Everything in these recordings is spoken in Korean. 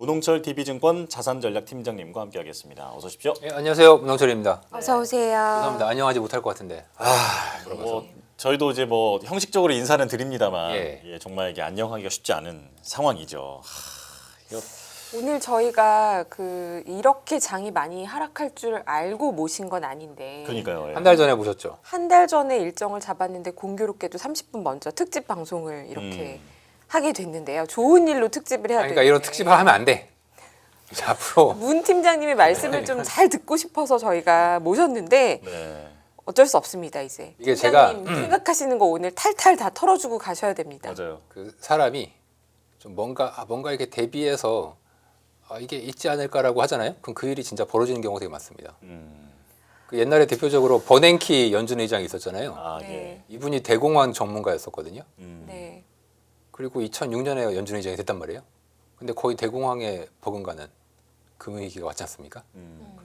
문홍철 DB증권 자산전략팀장님과 함께하겠습니다. 어서 오십시오. 예, 안녕하세요. 문홍철입니다. 어서 오세요. 죄송합니다. 안녕하지 못할 것 같은데. 뭐 저희도 이제 뭐 형식적으로 인사는 드립니다만 예. 정말 이게 안녕하기가 쉽지 않은 상황이죠. 이거 오늘 저희가 이렇게 장이 많이 하락할 줄 알고 모신 건 아닌데 그러니까요. 예. 한 달 전에 보셨죠? 한 달 전에 일정을 잡았는데 공교롭게도 30분 먼저 특집 방송을 이렇게 하게 됐는데요. 좋은 일로 특집을 해야 그러니까 되는데 이런 특집을 하면 안 돼. 이제 앞으로 문 팀장님의 말씀을 좀 잘 듣고 싶어서 저희가 모셨는데 네. 어쩔 수 없습니다. 이제 이게 팀장님 생각하시는 거 오늘 탈탈 다 털어주고 가셔야 됩니다. 맞아요. 그 사람이 좀 뭔가 이렇게 대비해서 이게 있지 않을까라고 하잖아요. 그럼 그 일이 진짜 벌어지는 경우가 되게 많습니다. 그 옛날에 대표적으로 버냉키 연준 의장이 있었잖아요. 아 네. 이분이 대공황 전문가였었거든요. 네. 그리고 2006년에 연준 의장이 됐단 말이에요. 근데 거의 대공황에 버금가는 금융위기가 왔지 않습니까?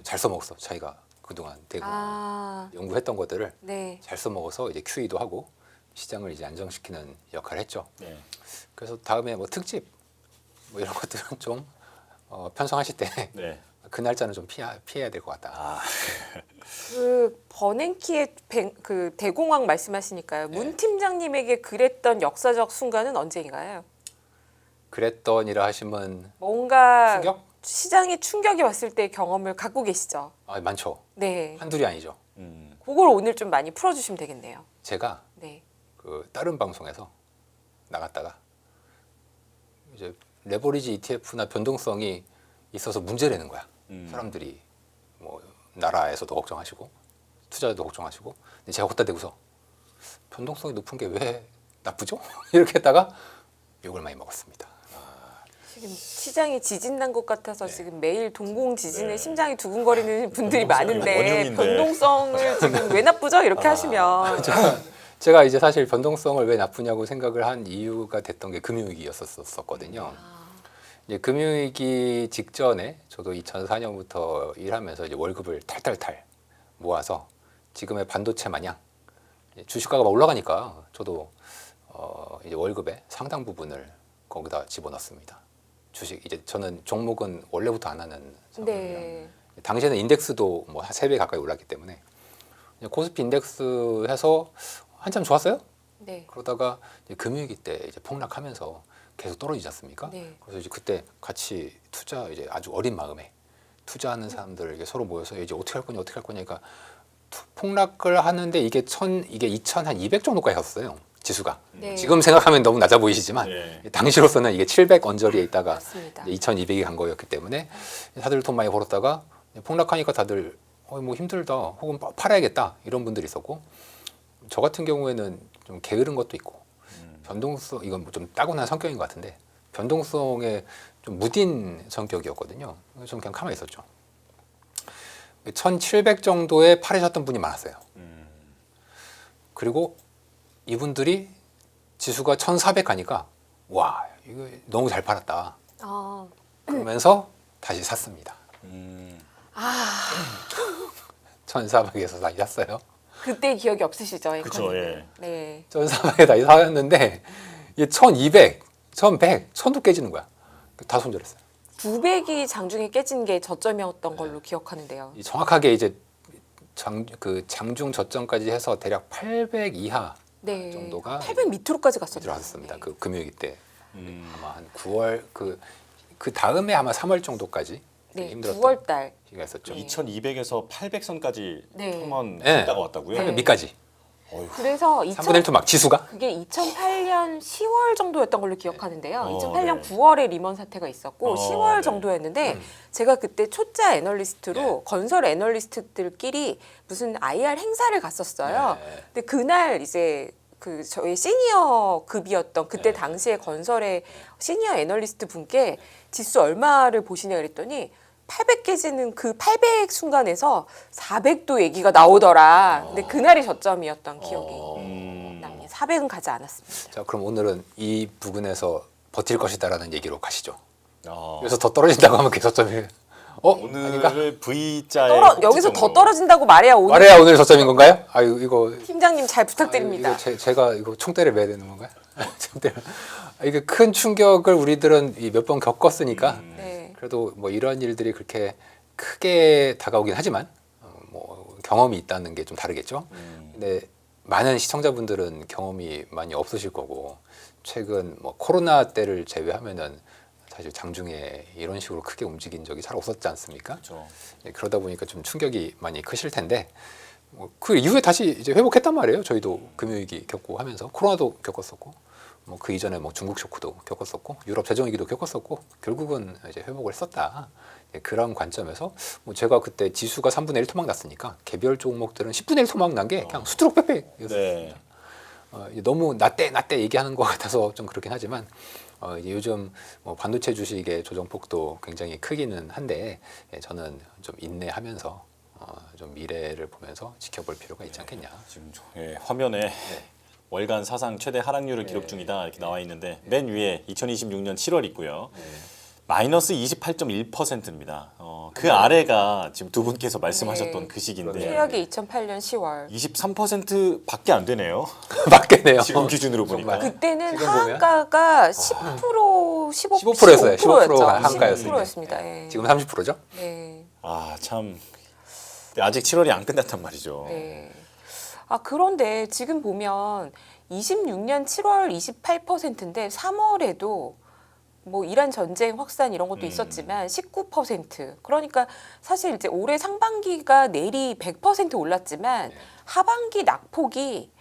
잘 써먹었어. 자기가 그동안 대공황 연구했던 것들을 네. 잘 써먹어서 이제 QE도 하고 시장을 이제 안정시키는 역할을 했죠. 네. 그래서 다음에 뭐 특집 뭐 이런 것들은 좀 편성하실 때 네. 그 날짜는 좀 피해야 될 것 같다. 그 버냉키의 그 대공황 말씀하시니까요. 문 팀장님에게 그랬던 역사적 순간은 언제인가요? 그랬더니라 하시면 뭔가 충격? 시장에 충격이 왔을 때 경험을 갖고 계시죠. 많죠. 네. 한둘이 아니죠. 그걸 오늘 좀 많이 풀어주시면 되겠네요. 제가 네. 그 다른 방송에서 나갔다가 이제 레버리지 ETF나 변동성이 있어서 문제라는 거야. 사람들이 뭐 나라에서도 걱정하시고 투자자도 걱정하시고 근데 제가 걷다 대고서 변동성이 높은 게 왜 나쁘죠? 이렇게 했다가 욕을 많이 먹었습니다. 지금 시장이 지진 난 것 같아서 지금 매일 동공 지진에 네. 심장이 두근거리는 분들이 변동성이 많은데 원흉인데. 변동성을 지금 왜 나쁘죠? 이렇게 하시면 제가 이제 사실 변동성을 왜 나쁘냐고 생각을 한 이유가 됐던 게 금융위기였었거든요. 이제 금융위기 직전에 저도 2004년부터 일하면서 이제 월급을 탈탈탈 모아서 지금의 반도체 마냥 주식가가 막 올라가니까 저도 이제 월급의 상당 부분을 거기다 집어넣습니다. 주식 이제 저는 종목은 원래부터 안 하는 사람이에요. 네. 당시에는 인덱스도 뭐 3배 가까이 올랐기 때문에 코스피 인덱스 해서 한참 좋았어요. 네. 그러다가 이제 금융위기 때 이제 폭락하면서 계속 떨어지지 않습니까? 네. 그래서 이제 그때 같이 이제 아주 어린 마음에 투자하는 사람들 이게 서로 모여서 이제 어떻게 할 거냐 그러니까 폭락을 하는데 이게 2200 정도까지 갔어요. 지수가. 네. 지금 생각하면 너무 낮아 보이시지만 네. 당시로서는 이게 700 언저리에 있다가 맞습니다. 2200이 간 거였기 때문에 다들 돈 많이 벌었다가 폭락하니까 다들 뭐 힘들다 혹은 팔아야겠다 이런 분들이 있었고 저 같은 경우에는 좀 게으른 것도 있고 변동성 이건 뭐 좀 따분한 성격인 것 같은데 변동성에 좀 무딘 성격이었거든요. 그래서 좀 그냥 가만히 있었죠. 1700 정도에 팔으셨던 분이 많았어요. 그리고 이분들이 지수가 1400 가니까 와 이거 너무 잘 팔았다 그러면서 다시 샀습니다. 1400에서 다시 샀어요. 그때 기억이 없으시죠? 그쵸, 앵커님은? 예. 네. 1400에 다시 샀는데 이게 1200, 1100, 1000도 깨지는 거야. 다 손절했어요. 900이 장중에 깨진 게 저점이었던 걸로 기억하는데요. 정확하게 이제 장중 저점까지 해서 대략 800 이하 네. 정도가 800 밑으로까지 갔었죠. 들어갔습니다. 네. 그 금융위기 때 아마 한 9월 그 다음에 아마 3월 정도까지 네. 힘들었던 9월 달. 시기가 있었죠. 2200에서 800선까지 네. 한번 네. 갔다가 왔다고요? 네. 밑까지 그래서 3분의 1 토막 지수가 그게 2008년 10월 정도였던 걸로 기억하는데요. 2008년 네. 9월에 리먼 사태가 있었고 10월 네. 정도였는데 제가 그때 초짜 애널리스트로 건설 애널리스트들끼리 무슨 IR 행사를 갔었어요. 네. 근데 그날 이제 저희 시니어 급이었던 그때 당시에 건설의 시니어 애널리스트 분께 지수 얼마를 보시냐 그랬더니 800 깨지는 그 800 순간에서 400도 얘기가 나오더라. 근데 그날이 저점이었던 기억이 납니다. 400은 가지 않았습니다. 자 그럼 오늘은 이 부분에서 버틸 것이다라는 얘기로 가시죠. 아, 그래서 더 떨어진다고 하면 개저점이 아닌가? 오늘을 V자의 여기서 더 떨어진다고 말해야 오늘 말해야 오늘 저점인 건가요? 이거 팀장님 잘 부탁드립니다. 이거 제가 이거 총대를 매야 되는 건가요? 총대를. 이게 큰 충격을 우리들은 몇 번 겪었으니까 네. 그래도 뭐 이런 일들이 그렇게 크게 다가오긴 하지만 뭐 경험이 있다는 게 좀 다르겠죠. 근데 많은 시청자분들은 경험이 많이 없으실 거고 최근 뭐 코로나 때를 제외하면은 사실 장중에 이런 식으로 크게 움직인 적이 잘 없었지 않습니까? 그렇죠. 네, 그러다 보니까 좀 충격이 많이 크실 텐데 뭐 그 이후에 다시 이제 회복했단 말이에요. 저희도 금융위기 겪고 하면서 코로나도 겪었었고 뭐 그 이전에 뭐 중국 쇼크도 겪었었고 유럽 재정위기도 겪었었고 결국은 이제 회복을 했었다. 네, 그런 관점에서 뭐 제가 그때 지수가 3분의 1 토막 났으니까 개별 종목들은 10분의 1 토막 난 게 그냥 수두룩 빽빽이었어요. 네. 이제 너무 낮대 얘기하는 것 같아서 좀 그렇긴 하지만 이제 요즘 뭐 반도체 주식의 조정폭도 굉장히 크기는 한데 저는 좀 인내하면서 좀 미래를 보면서 지켜볼 필요가 있지 않겠냐. 지금 화면에 월간 사상 최대 하락률을 기록 중이다 이렇게 나와 있는데 맨 위에 2026년 7월 있고요. 마이너스 28.1%입니다. 그 아래가 지금 두 분께서 말씀하셨던 네. 그 시기인데 최악의 2008년 10월. 23%밖에 안 되네요. 맞겠네요. 지금 기준으로 보니까. 정말. 그때는 지금 보면? 하한가가 10%, 15%였어요. 15%가 한가였습니다. 15%였습니다. 예. 지금 30%죠? 네. 아 참. 아직 7월이 안 끝났단 말이죠. 네. 아 그런데 지금 보면 26년 7월 28%인데 3월에도 뭐 이란 전쟁 확산 이런 것도 있었지만 19%. 그러니까 사실 이제 올해 상반기가 내리 100% 올랐지만 하반기 낙폭이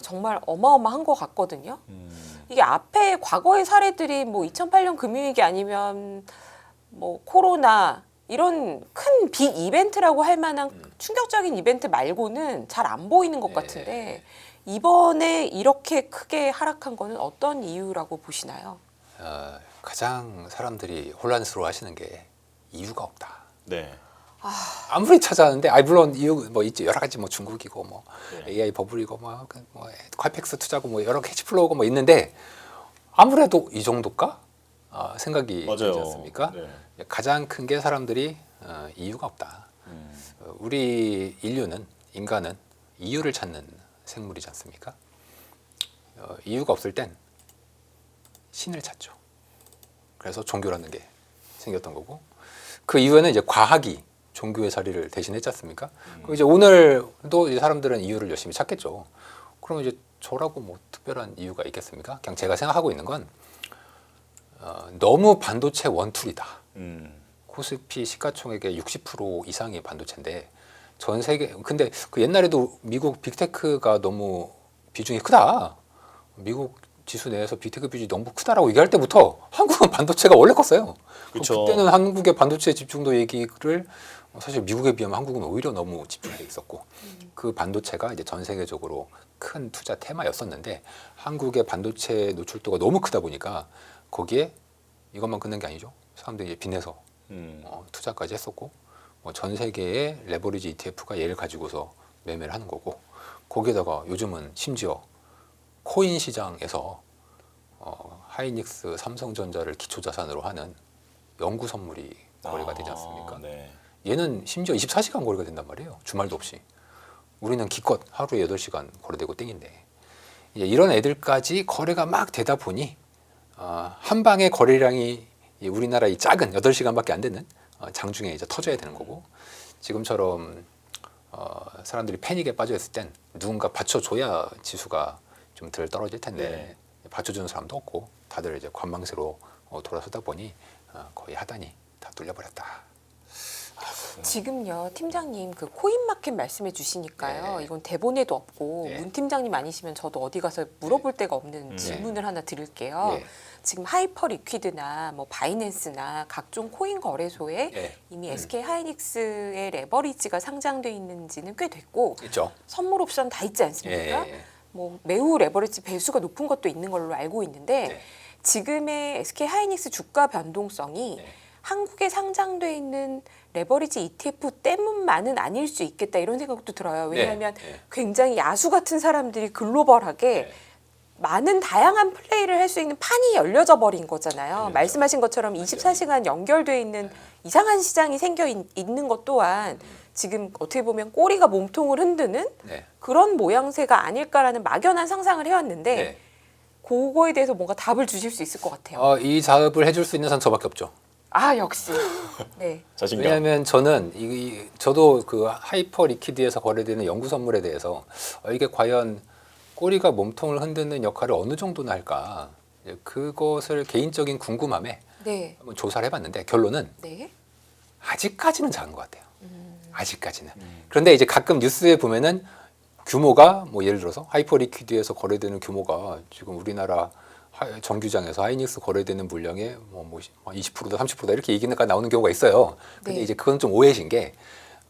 정말 어마어마한 것 같거든요. 이게 앞에 과거의 사례들이 뭐 2008년 금융위기 아니면 뭐 코로나 이런 큰 빅 이벤트라고 할 만한 충격적인 이벤트 말고는 잘 안 보이는 것 같은데 이번에 이렇게 크게 하락한 거는 어떤 이유라고 보시나요? 가장 사람들이 혼란스러워하시는 게 이유가 없다. 네. 아무리 찾아하는데 물론 이유 뭐 있지 여러 가지 뭐 중국이고 뭐 네. AI 버블이고 뭐 콰이펙스 투자고 뭐 여러 캐치플로우고 뭐 있는데 아무래도 이 정도까 생각이 맞아요. 들지 않습니까? 네. 가장 큰 게 사람들이 이유가 없다. 우리 인간은 이유를 찾는 생물이지 않습니까? 이유가 없을 땐 신을 찾죠. 그래서 종교라는 게 생겼던 거고 그 이후에는 이제 과학이 종교의 자리를 대신했지 않습니까? 그럼 이제 오늘도 이제 사람들은 이유를 열심히 찾겠죠. 그러면 이제 저라고 뭐 특별한 이유가 있겠습니까? 그냥 제가 생각하고 있는 건 너무 반도체 원툴이다. 코스피 시가총액의 60% 이상이 반도체인데 전 세계 근데 그 옛날에도 미국 빅테크가 너무 비중이 크다. 미국 지수 내에서 빅테크 비중이 너무 크다라고 얘기할 때부터 한국은 반도체가 원래 컸어요. 그쵸. 그때는 한국의 반도체 집중도 얘기를 사실 미국에 비하면 한국은 오히려 너무 집중돼 있었고 그 반도체가 이제 전 세계적으로 큰 투자 테마였었는데 한국의 반도체 노출도가 너무 크다 보니까 거기에 이것만 끊는 게 아니죠. 사람들이 이제 빚내서 투자까지 했었고 전 세계의 레버리지 ETF가 얘를 가지고서 매매를 하는 거고 거기에다가 요즘은 심지어 코인 시장에서 하이닉스, 삼성전자를 기초자산으로 하는 연구 선물이 거래가 되지 않습니까? 네. 얘는 심지어 24시간 거래가 된단 말이에요. 주말도 없이. 우리는 기껏 하루에 8시간 거래되고 땡인데 이제 이런 애들까지 거래가 막 되다 보니 한 방에 거래량이 우리나라 이 작은 8시간밖에 안 되는 장중에 이제 터져야 되는 거고 지금처럼 사람들이 패닉에 빠져 있을 땐 누군가 받쳐줘야 지수가 좀 덜 떨어질 텐데 받쳐주는 사람도 없고 다들 이제 관망세로 돌아서다 보니 거의 하단이 다 뚫려버렸다. 지금요 팀장님 그 코인마켓 말씀해 주시니까요 네. 이건 대본에도 없고 네. 문 팀장님 아니시면 저도 어디 가서 물어볼 데가 없는 질문을 하나 드릴게요. 네. 지금 하이퍼 리퀴드나 뭐 바이낸스나 각종 코인 거래소에 네. 이미 SK 하이닉스의 레버리지가 상장돼 있는지는 꽤 됐고 있죠. 선물 옵션 다 있지 않습니까? 예. 뭐 매우 레버리지 배수가 높은 것도 있는 걸로 알고 있는데 네. 지금의 SK 하이닉스 주가 변동성이 네. 한국에 상장돼 있는 레버리지 ETF 때문만은 아닐 수 있겠다 이런 생각도 들어요. 왜냐하면 네. 굉장히 야수 같은 사람들이 글로벌하게 네. 많은 다양한 플레이를 할 수 있는 판이 열려져 버린 거잖아요. 그렇죠. 말씀하신 것처럼 24시간 연결돼 있는 이상한 시장이 생겨 있는 것 또한 지금 어떻게 보면 꼬리가 몸통을 흔드는 네. 그런 모양새가 아닐까라는 막연한 상상을 해왔는데 네. 그거에 대해서 뭔가 답을 주실 수 있을 것 같아요. 이 작업을 해줄 수 있는 사람 저밖에 없죠. 아 역시. 네. 자신감. 왜냐하면 저는 저도 그 하이퍼 리퀴드에서 거래되는 연구 선물에 대해서 이게 과연 꼬리가 몸통을 흔드는 역할을 어느 정도나 할까 그것을 개인적인 궁금함에 네. 한번 조사를 해봤는데 결론은 네. 아직까지는 작은 것 같아요. 아직까지는. 그런데 이제 가끔 뉴스에 보면은 규모가 뭐 예를 들어서 하이퍼 리퀴드에서 거래되는 규모가 지금 우리나라 정규장에서 하이닉스 거래되는 물량의 뭐 20%다 30%다 이렇게 얘기가 나오는 경우가 있어요. 근데 네. 이제 그건 좀 오해신 게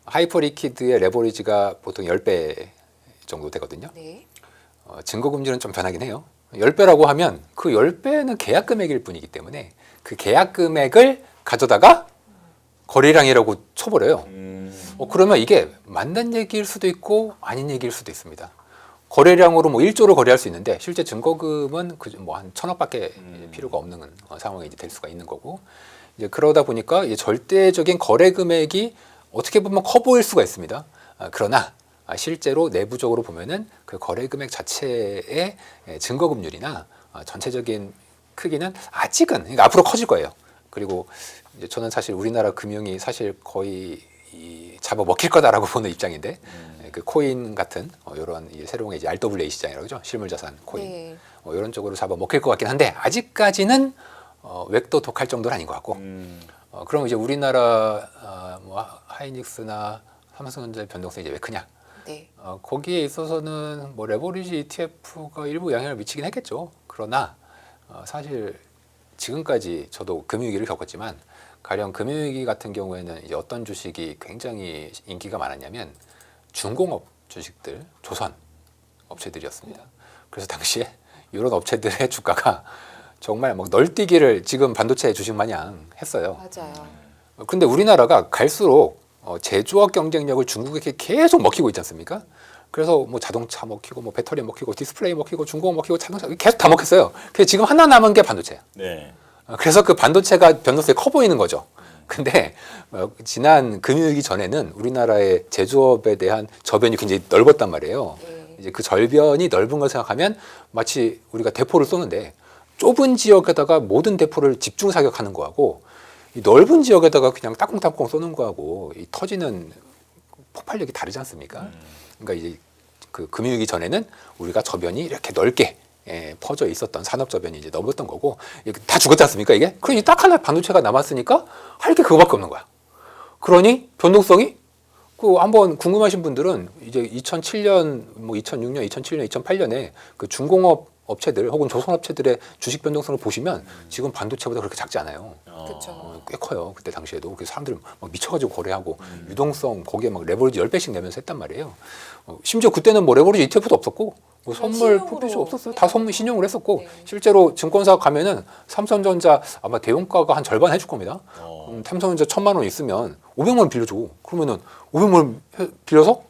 하이퍼 리퀴드의 레버리지가 보통 10배 정도 되거든요. 네. 증거 금리는 좀 변하긴 해요. 10배라고 하면 그 10배는 계약 금액일 뿐이기 때문에 그 계약 금액을 가져다가 거래량이라고 쳐버려요. 그러면 이게 맞는 얘기일 수도 있고 아닌 얘기일 수도 있습니다. 거래량으로 뭐 1조를 거래할 수 있는데 실제 증거금은 한 1,000억밖에 필요가 없는 상황이 이제 될 수가 있는 거고 이제 그러다 보니까 이제 절대적인 거래 금액이 어떻게 보면 커 보일 수가 있습니다. 그러나 실제로 내부적으로 보면은 그 거래 금액 자체의 증거금률이나 전체적인 크기는 아직은 그러니까 앞으로 커질 거예요. 그리고 이제 저는 사실 우리나라 금융이 사실 거의 잡아 먹힐 거다라고 보는 입장인데 그 코인 같은 이런 새로운 이제 RWA 시장이라고 그러죠. 실물자산 코인 네. 이런 쪽으로 잡아 먹힐 것 같긴 한데 아직까지는 웩도 독할 정도는 아닌 것 같고 그럼 이제 우리나라 뭐 하이닉스나 삼성전자의 변동성이 이제 왜 크냐? 네. 거기에 있어서는 뭐 레버리지 ETF가 일부 영향을 미치긴 했겠죠. 그러나 사실 지금까지 저도 금융위기를 겪었지만 가령 금융위기 같은 경우에는 이제 어떤 주식이 굉장히 인기가 많았냐면 중공업 주식들, 조선 업체들이었습니다. 그래서 당시에 이런 업체들의 주가가 정말 막 널뛰기를 지금 반도체 주식 마냥 했어요. 맞아요. 근데 우리나라가 갈수록 제조업 경쟁력을 중국에게 계속 먹히고 있지 않습니까? 그래서 뭐 자동차 먹히고 뭐 배터리 먹히고 디스플레이 먹히고 중공업 먹히고 자동차 계속 다 먹혔어요. 그래서 지금 하나 남은 게 반도체예요. 네. 그래서 그 반도체가 변동성이 커 보이는 거죠. 근데 지난 금융위기 전에는 우리나라의 제조업에 대한 저변이 굉장히 넓었단 말이에요. 네. 이제 그 절변이 넓은 걸 생각하면 마치 우리가 대포를 쏘는데 좁은 지역에다가 모든 대포를 집중 사격하는 거하고 이 넓은 지역에다가 그냥 따콩따콩 쏘는 거하고 이 터지는 폭발력이 다르지 않습니까? 그러니까 이제 그 금융위기 전에는 우리가 저변이 이렇게 넓게 퍼져 있었던 산업 저변이 이제 넓었던 거고 다 죽었지 않습니까 이게? 그러니 딱 하나 반도체가 남았으니까 할 게 그거밖에 없는 거야. 그러니 변동성이 그 한번 궁금하신 분들은 이제 2007년, 뭐 2006년, 2007년, 2008년에 그 중공업 업체들 혹은 조선업체들의 주식 변동성을 보시면 지금 반도체보다 그렇게 작지 않아요. 그렇죠. 꽤 커요. 그때 당시에도. 그래서 사람들이 막 미쳐가지고 거래하고 유동성 거기에 막 레버리지 10배씩 내면서 했단 말이에요. 심지어 그때는 뭐 레버리지 ETF도 없었고 뭐 선물 신용으로 포트도 없었어요. 다 선물 신용을 했었고 네. 실제로 증권사 가면은 삼성전자 아마 대용가가 한 절반 해줄 겁니다. 삼성전자 1,000만 원 있으면 500만 원 빌려줘. 그러면은 500만 원 빌려서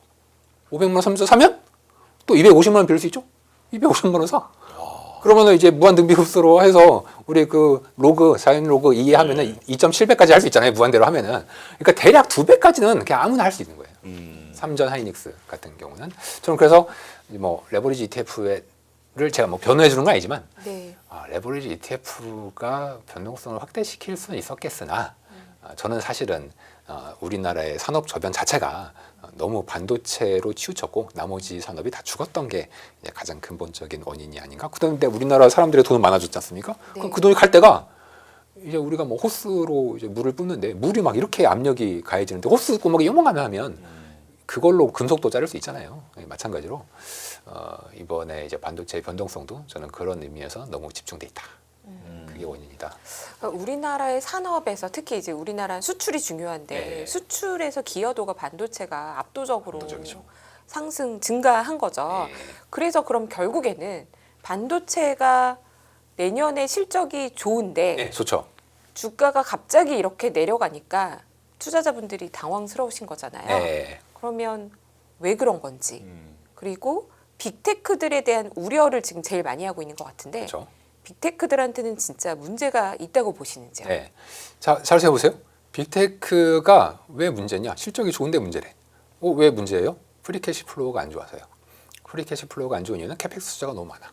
500만 원 삼성 사면 또 250만 원 빌릴 수 있죠. 250만 원 사. 그러면은 이제 무한 등비 흡수로 해서 우리 그 로그 자연 로그 이해하면은 2.7배까지 할 수 있잖아요. 무한대로 하면은. 그러니까 대략 2배까지는 그냥 아무나 할 수 있는 거예요. 삼전 하이닉스 같은 경우는 저는 그래서 뭐 레버리지 ETF를 제가 뭐 변호해 주는 건 아니지만 네. 레버리지 ETF가 변동성을 확대시킬 수는 있었겠으나 저는 사실은 우리나라의 산업 저변 자체가 너무 반도체로 치우쳤고 나머지 산업이 다 죽었던 게 이제 가장 근본적인 원인이 아닌가. 그런데 우리나라 사람들의 돈은 많아졌지 않습니까? 네. 그럼 그 돈이 갈 때가 이제 우리가 뭐 호스로 이제 물을 뿜는데 물이 막 이렇게 압력이 가해지는데 호스 구멍이 요만하면 하면 그걸로 금속도 자를 수 있잖아요. 마찬가지로 이번에 이제 반도체의 변동성도 저는 그런 의미에서 너무 집중돼 있다. 그게 원인이다. 그러니까 우리나라의 산업에서 특히 이제 우리나라는 수출이 중요한데 네. 수출에서 기여도가 반도체가 압도적으로 압도적이죠. 증가한 거죠. 네. 그래서 그럼 결국에는 반도체가 내년에 실적이 좋은데 네, 좋죠. 주가가 갑자기 이렇게 내려가니까 투자자분들이 당황스러우신 거잖아요. 네. 그러면 왜 그런 건지 그리고 빅테크들에 대한 우려를 지금 제일 많이 하고 있는 것 같은데 그렇죠. 빅테크들한테는 진짜 문제가 있다고 보시는지요? 네. 자, 잘 생각해보세요. 빅테크가 왜 문제냐? 실적이 좋은데 문제래. 왜 문제예요? 프리캐시 플로우가 안 좋아서요. 프리캐시 플로우가 안 좋은 이유는 캐펙스 투자가 너무 많아.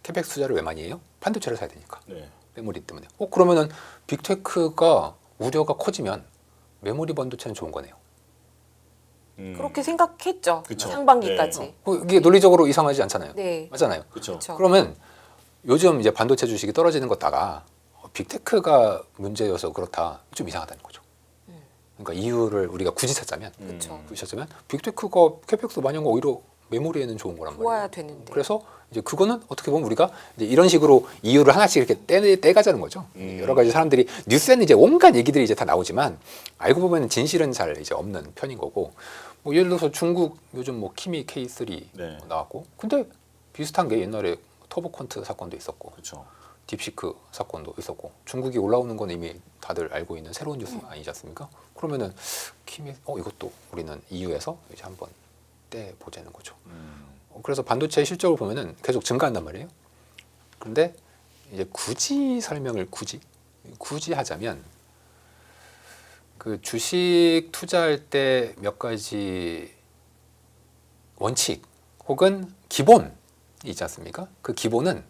캐펙스 투자를 왜 많이 해요? 반도체를 사야 되니까. 네. 메모리 때문에. 그러면은 빅테크가 우려가 커지면 메모리 반도체는 좋은 거네요. 그렇게 생각했죠. 그쵸. 상반기까지. 이게 논리적으로 이상하지 않잖아요. 네. 맞잖아요. 그렇죠. 그렇죠. 그러면 요즘 이제 반도체 주식이 떨어지는 것다가 빅테크가 문제여서 그렇다 좀 이상하다는 거죠. 그러니까 이유를 우리가 굳이 찾자면 그렇죠. 굳이 찾자면 빅테크가 캐펙스 많이 한 거 오히려 메모리에는 좋은 거란 말이에요. 좋아야 되는데. 그래서 이제 그거는 어떻게 보면 우리가 이제 이런 식으로 이유를 하나씩 이렇게 떼가자는 거죠. 여러 가지 사람들이 뉴스에는 이제 온갖 얘기들이 이제 다 나오지만 알고 보면 진실은 잘 이제 없는 편인 거고. 뭐 예를 들어서 중국 요즘 뭐 키미 K3 네. 나왔고, 근데 비슷한 게 옛날에 터보컨트 사건도 있었고, 그렇죠. 딥시크 사건도 있었고, 중국이 올라오는 건 이미 다들 알고 있는 새로운 뉴스 아니지 않습니까? 그러면은 키미 이것도 우리는 EU에서 이제 한번 떼 보자는 거죠. 그래서 반도체 실적을 보면은 계속 증가한단 말이에요. 그런데 이제 굳이 설명을 굳이 하자면 그 주식 투자할 때 몇 가지 원칙 혹은 기본이 있지 않습니까? 그 기본은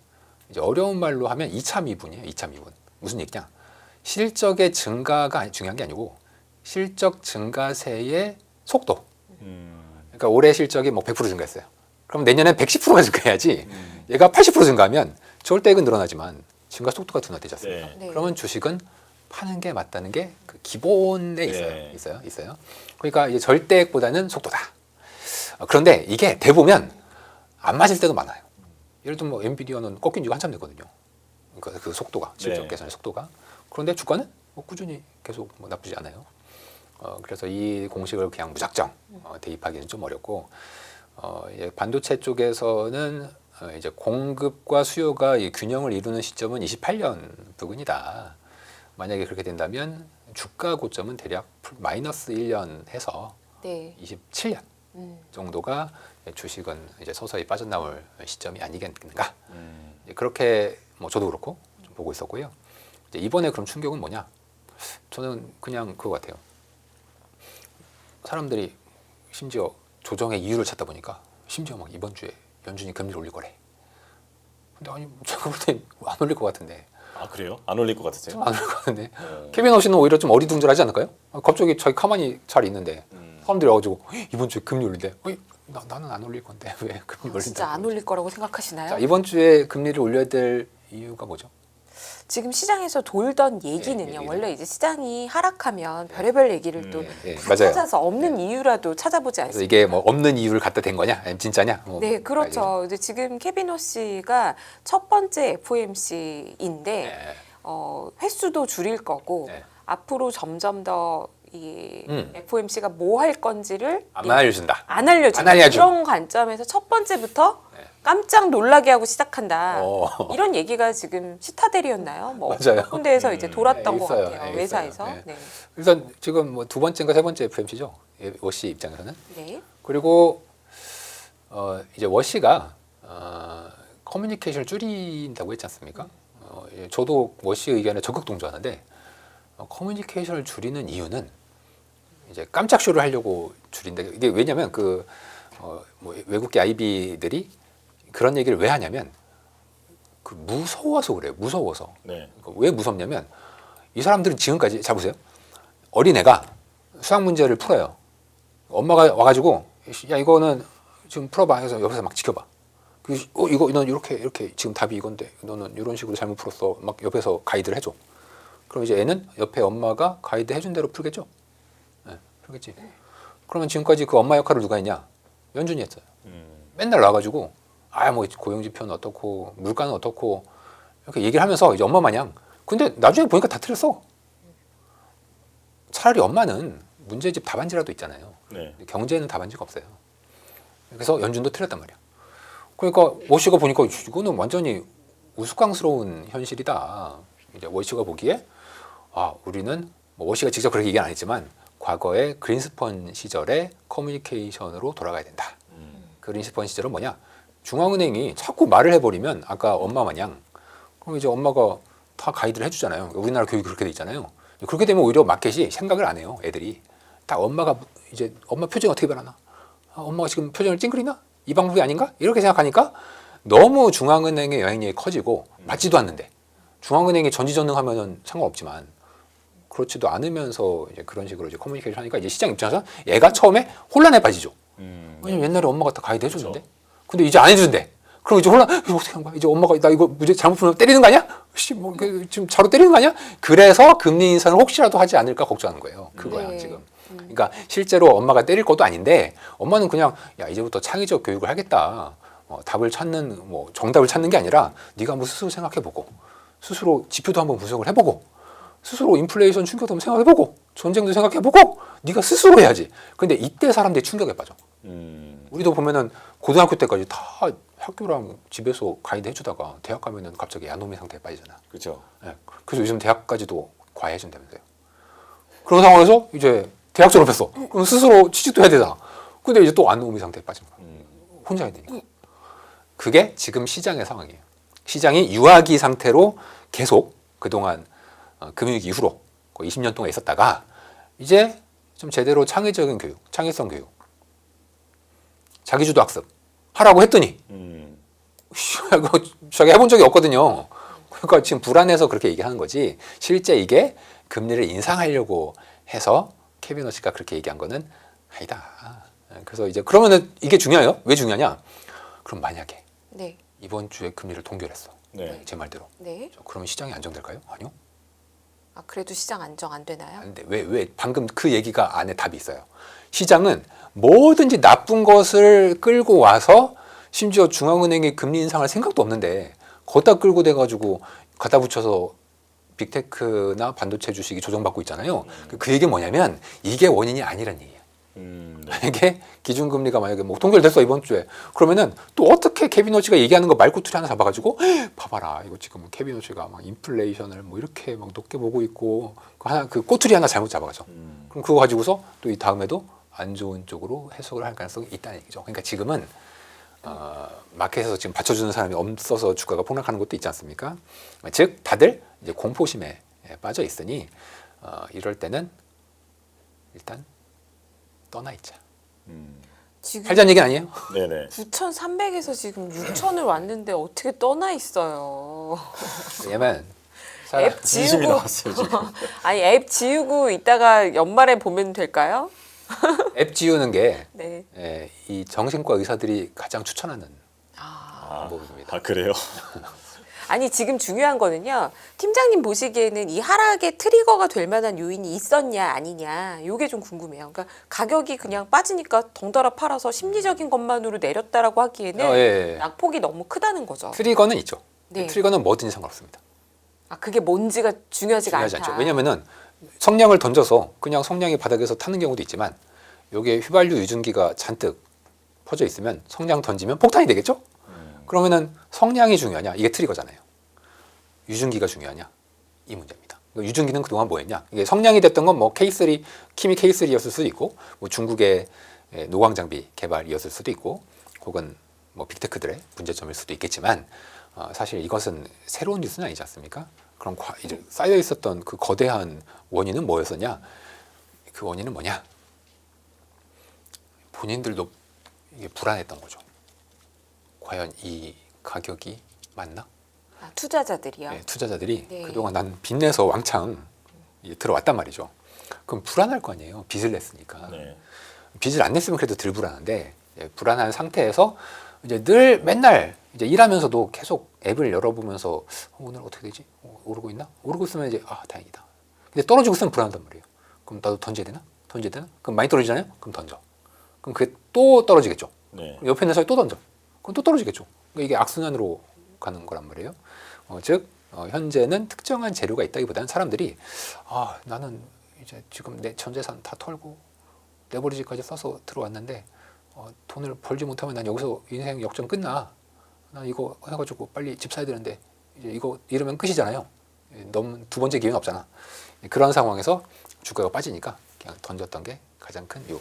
이제 어려운 말로 하면 2차 미분이에요. 2차 미분. 무슨 얘기냐? 실적의 증가가 중요한 게 아니고 실적 증가세의 속도. 그러니까 올해 실적이 뭐 100% 증가했어요. 그럼 내년엔 110%가 증가해야지. 얘가 80% 증가하면 절대액은 늘어나지만 증가 속도가 둔화되지 않습니까? 네. 네. 그러면 주식은 파는 게 맞다는 게 그 기본에 네. 있어요. 그러니까 이제 절대액보다는 속도다. 그런데 이게 대보면 안 맞을 때도 많아요. 예를 들면 뭐 엔비디아는 꺾인 지가 한참 됐거든요. 그러니까 그 속도가 실적 네. 계산의 속도가. 그런데 주가는 뭐 꾸준히 계속 뭐 나쁘지 않아요. 그래서 이 공식을 그냥 무작정 대입하기는 좀 어렵고, 이제 반도체 쪽에서는 이제 공급과 수요가 이 균형을 이루는 시점은 28년 부근이다. 만약에 그렇게 된다면 주가 고점은 대략 마이너스 1년 해서 네. 27년 정도가 주식은 이제 서서히 빠져나올 시점이 아니겠는가. 그렇게 뭐 저도 그렇고 좀 보고 있었고요. 이제 이번에 그럼 충격은 뭐냐? 저는 그냥 그거 같아요. 사람들이 심지어 조정의 이유를 찾다 보니까 심지어 막 이번 주에 연준이 금리를 올릴 거래. 근데 아니 제가 볼 때 안 올릴 것 같은데. 아 그래요? 안 올릴 것 같으세요? 안 올릴 것 같은데. 케빈 허씨는 오히려 좀 어리둥절하지 않을까요? 갑자기 자기 가만히 잘 있는데 사람들이 와가지고 이번 주에 금리 올린대. 나는 안 올릴 건데 왜 금리 올린다고? 진짜 안 올릴 거라고 생각하시나요? 자, 이번 주에 금리를 올려야 될 이유가 뭐죠? 지금 시장에서 돌던 얘기는요. 원래 이제 시장이 하락하면 별의별 얘기를 또 다 맞아요. 찾아서 없는 이유라도 찾아보지 그래서 않습니까? 이게 뭐 없는 이유를 갖다 댄 거냐? 아니면 진짜냐? 뭐 네, 그렇죠. 이제 지금 케빈 호씨가 첫 번째 FOMC인데 네. 횟수도 줄일 거고 네. 앞으로 점점 더 이 FOMC가 뭐 할 건지를 안 알려준다. 안 알려준다. 안 알려줘. 그런 관점에서 첫 번째부터 네. 깜짝 놀라게 하고 시작한다. 어. 이런 얘기가 지금 시타델이었나요? 뭐 맞아요. 몇 군데에서 이제 돌았던 네, 것 있어요. 같아요. 네, 회사에서. 있어요. 네. 일단 지금 뭐 두 번째인가 세 번째 FOMC죠. 워시 입장에서는. 네. 그리고 이제 워시가 커뮤니케이션을 줄인다고 했지 않습니까? 저도 워시 의견에 적극 동조하는데 커뮤니케이션을 줄이는 이유는 이제 깜짝 쇼를 하려고 줄인다. 이게 왜냐하면 뭐 외국계 IB들이 그런 얘기를 왜 하냐면 그 무서워서 그래요. 무서워서. 네. 그러니까 왜 무섭냐면 이 사람들은 지금까지 잘 보세요. 어린애가 수학 문제를 풀어요. 엄마가 와가지고 야 이거는 지금 풀어봐 해서 옆에서 막 지켜봐. 이거 넌 이렇게 지금 답이 이건데 너는 이런 식으로 잘못 풀었어. 막 옆에서 가이드를 해줘. 그럼 이제 애는 옆에 엄마가 가이드 해준 대로 풀겠죠. 네, 풀겠지. 그러면 지금까지 그 엄마 역할을 누가 했냐? 연준이 했어요. 맨날 와가지고 뭐 고용지표는 어떻고 물가는 어떻고 이렇게 얘기를 하면서 이제 엄마 마냥. 근데 나중에 보니까 다 틀렸어. 차라리 엄마는 문제집 답안지라도 있잖아요. 네. 경제에는 답안지가 없어요. 그래서 연준도 틀렸단 말이야. 그러니까 워시가 보니까 이거는 완전히 우스꽝스러운 현실이다. 이제 워시가 보기에 우리는 뭐 워시가 직접 그렇게 얘기는 안 했지만 과거의 그린스펀 시절의 커뮤니케이션으로 돌아가야 된다. 그린스펀 시절은 뭐냐? 중앙은행이 자꾸 말을 해버리면 아까 엄마 마냥 그럼 이제 엄마가 다 가이드를 해주잖아요. 우리나라 교육이 그렇게 돼 있잖아요. 그렇게 되면 오히려 마켓이 생각을 안 해요. 애들이 딱 엄마가 이제 엄마 표정이 어떻게 변하나? 엄마가 지금 표정을 찡그리나? 이 방법이 아닌가? 이렇게 생각하니까 너무 중앙은행의 영향력이 커지고 맞지도 않는데 중앙은행이 전지전능하면은 상관없지만 그렇지도 않으면서 이제 그런 식으로 이제 커뮤니케이션 하니까 이제 시장 입장에서 얘가 처음에 혼란에 빠지죠. 왜냐면 옛날에 엄마가 다 가이드 해줬는데, 근데 이제 안 해준대. 그럼 이제 혼란, 이거 어떻게 한 거야? 이제 엄마가 나 이거 무죄 잘못 풀면 때리는 거 아니야? 지금 자로 때리는 거 아니야? 그래서 금리 인상을 혹시라도 하지 않을까 걱정하는 거예요. 그거야 네. 지금. 그러니까 실제로 엄마가 때릴 것도 아닌데 엄마는 그냥 야 이제부터 창의적 교육을 하겠다. 답을 찾는 뭐 정답을 찾는 게 아니라 네가 한번 스스로 생각해보고 스스로 지표도 한번 분석을 해보고 스스로 인플레이션 충격도 한번 생각해보고 전쟁도 생각해보고 네가 스스로 해야지. 근데 이때 사람들이 충격에 빠져. 우리도 보면은 고등학교 때까지 다 학교랑 집에서 가이드 해주다가 대학 가면은 갑자기 야노미 상태에 빠지잖아. 그렇죠. 예. 그래서 요즘 대학까지도 과외해준다면서요. 그런 상황에서 이제 대학 졸업했어. 그럼 스스로 취직도 해야 되잖아. 근데 이제 또 안노미 상태에 빠진 거야. 혼자 해야 되니까. 그게 지금 시장의 상황이에요. 시장이 유아기 상태로 계속 그동안 금융위기 이후로 거의 20년 동안 있었다가 이제 좀 제대로 창의적인 교육, 창의성 교육, 자기주도 학습 하라고 했더니 그거 자기 해본 적이 없거든요. 그러니까 지금 불안해서 그렇게 얘기하는 거지 실제 이게 금리를 인상하려고 해서 케빈 워시가 그렇게 얘기한 거는 아니다. 그래서 이제 그러면은 이게 중요해요? 왜 중요하냐? 그럼 만약에 네. 이번 주에 금리를 동결했어. 네. 제 말대로. 네. 그러면 시장이 안정될까요? 아니요. 아, 그래도 시장 안정 안 되나요? 안 돼. 왜? 방금 그 얘기가 안에 답이 있어요. 시장은 뭐든지 나쁜 것을 끌고 와서 심지어 중앙은행이 금리 인상할 생각도 없는데 거기다 끌고 대가지고 갖다 붙여서 빅테크나 반도체 주식이 조정받고 있잖아요. 그 얘기는 뭐냐면 이게 원인이 아니란 얘기예요. 이게 기준금리가 만약에 뭐 동결됐어 이번 주에 그러면은 또 어떻게 케빈 워시가 얘기하는 거 말꼬투리 하나 잡아가지고 봐봐라 이거 지금 케빈 워시가 막 인플레이션을 뭐 이렇게 막 높게 보고 있고 그 꼬투리 하나 잘못 잡아가죠. 그럼 그거 가지고서 또 이 다음에도 안 좋은 쪽으로 해석을 할 가능성이 있다는 얘기죠. 그러니까 지금은 마켓에서 지금 받쳐주는 사람이 없어서 주가가 폭락하는 것도 있지 않습니까? 즉 다들 이제 공포심에 빠져 있으니 이럴 때는 일단 떠나 있자. 지금 팔자는 얘기 아니에요? 네네. 9,300에서 지금 6,000을 왔는데 어떻게 떠나 있어요? 왜냐면 앱 진심이 지우고 나왔어요 지금. 아니 앱 지우고 이따가 연말에 보면 될까요? 앱 지우는 게 네. 이 정신과 의사들이 가장 추천하는 아. 방법입니다. 아 그래요? 아니 지금 중요한 거는요. 팀장님 보시기에는 이 하락의 트리거가 될 만한 요인이 있었냐 아니냐 요게 좀 궁금해요. 그러니까 가격이 그냥 빠지니까 덩달아 팔아서 심리적인 것만으로 내렸다라고 하기에는 예. 낙폭이 너무 크다는 거죠. 트리거는 있죠. 네. 트리거는 뭐든지 상관없습니다. 아 그게 뭔지가 중요하지가 중요하지 않다. 않죠. 왜냐면은 성량을 던져서 그냥 성량이 바닥에서 타는 경우도 있지만 여기에 휘발유 유증기가 잔뜩 퍼져 있으면 성량 던지면 폭탄이 되겠죠? 그러면은 성량이 중요하냐? 이게 트리거잖아요. 유증기가 중요하냐? 이 문제입니다. 유증기는 그동안 뭐였냐? 이게 성량이 됐던 건 뭐 K3, 키미 K3였을 수도 있고, 뭐 중국의 노광 장비 개발이었을 수도 있고, 혹은 뭐 빅테크들의 문제점일 수도 있겠지만, 사실 이것은 새로운 뉴스는 아니지 않습니까? 그럼 이제 쌓여 있었던 그 거대한 원인은 뭐였었냐? 그 원인은 뭐냐? 본인들도 이게 불안했던 거죠. 과연 이 가격이 맞나? 아, 투자자들이요. 네, 투자자들이 네. 그동안 난 빚내서 왕창 들어왔단 말이죠. 그럼 불안할 거 아니에요. 빚을 냈으니까. 네. 빚을 안 냈으면 그래도 덜 불안한데 불안한 상태에서 이제 늘 맨날 이제 일하면서도 계속 앱을 열어보면서 오늘 어떻게 되지? 오르고 있나? 오르고 있으면 이제 다행이다. 근데 떨어지고 있으면 불안하단 말이에요. 그럼 나도 던져야 되나? 던져야 되나? 그럼 많이 떨어지잖아요? 그럼 던져. 그럼 그게 또 떨어지겠죠. 네. 옆에 있는 사람이 또 던져. 그럼 또 떨어지겠죠. 그러니까 이게 악순환으로 가는 거란 말이에요. 즉 현재는 특정한 재료가 있다기보다는 사람들이 나는 이제 지금 내 전 재산 다 털고 레버리지까지 써서 들어왔는데 돈을 벌지 못하면 난 여기서 인생 역전 끝나. 나 이거 해가지고 빨리 집 사야 되는데 이제 이거 이러면 끝이잖아요. 너무 두 번째 기회는 없잖아. 그런 상황에서 주가가 빠지니까 그냥 던졌던 게 가장 큰 요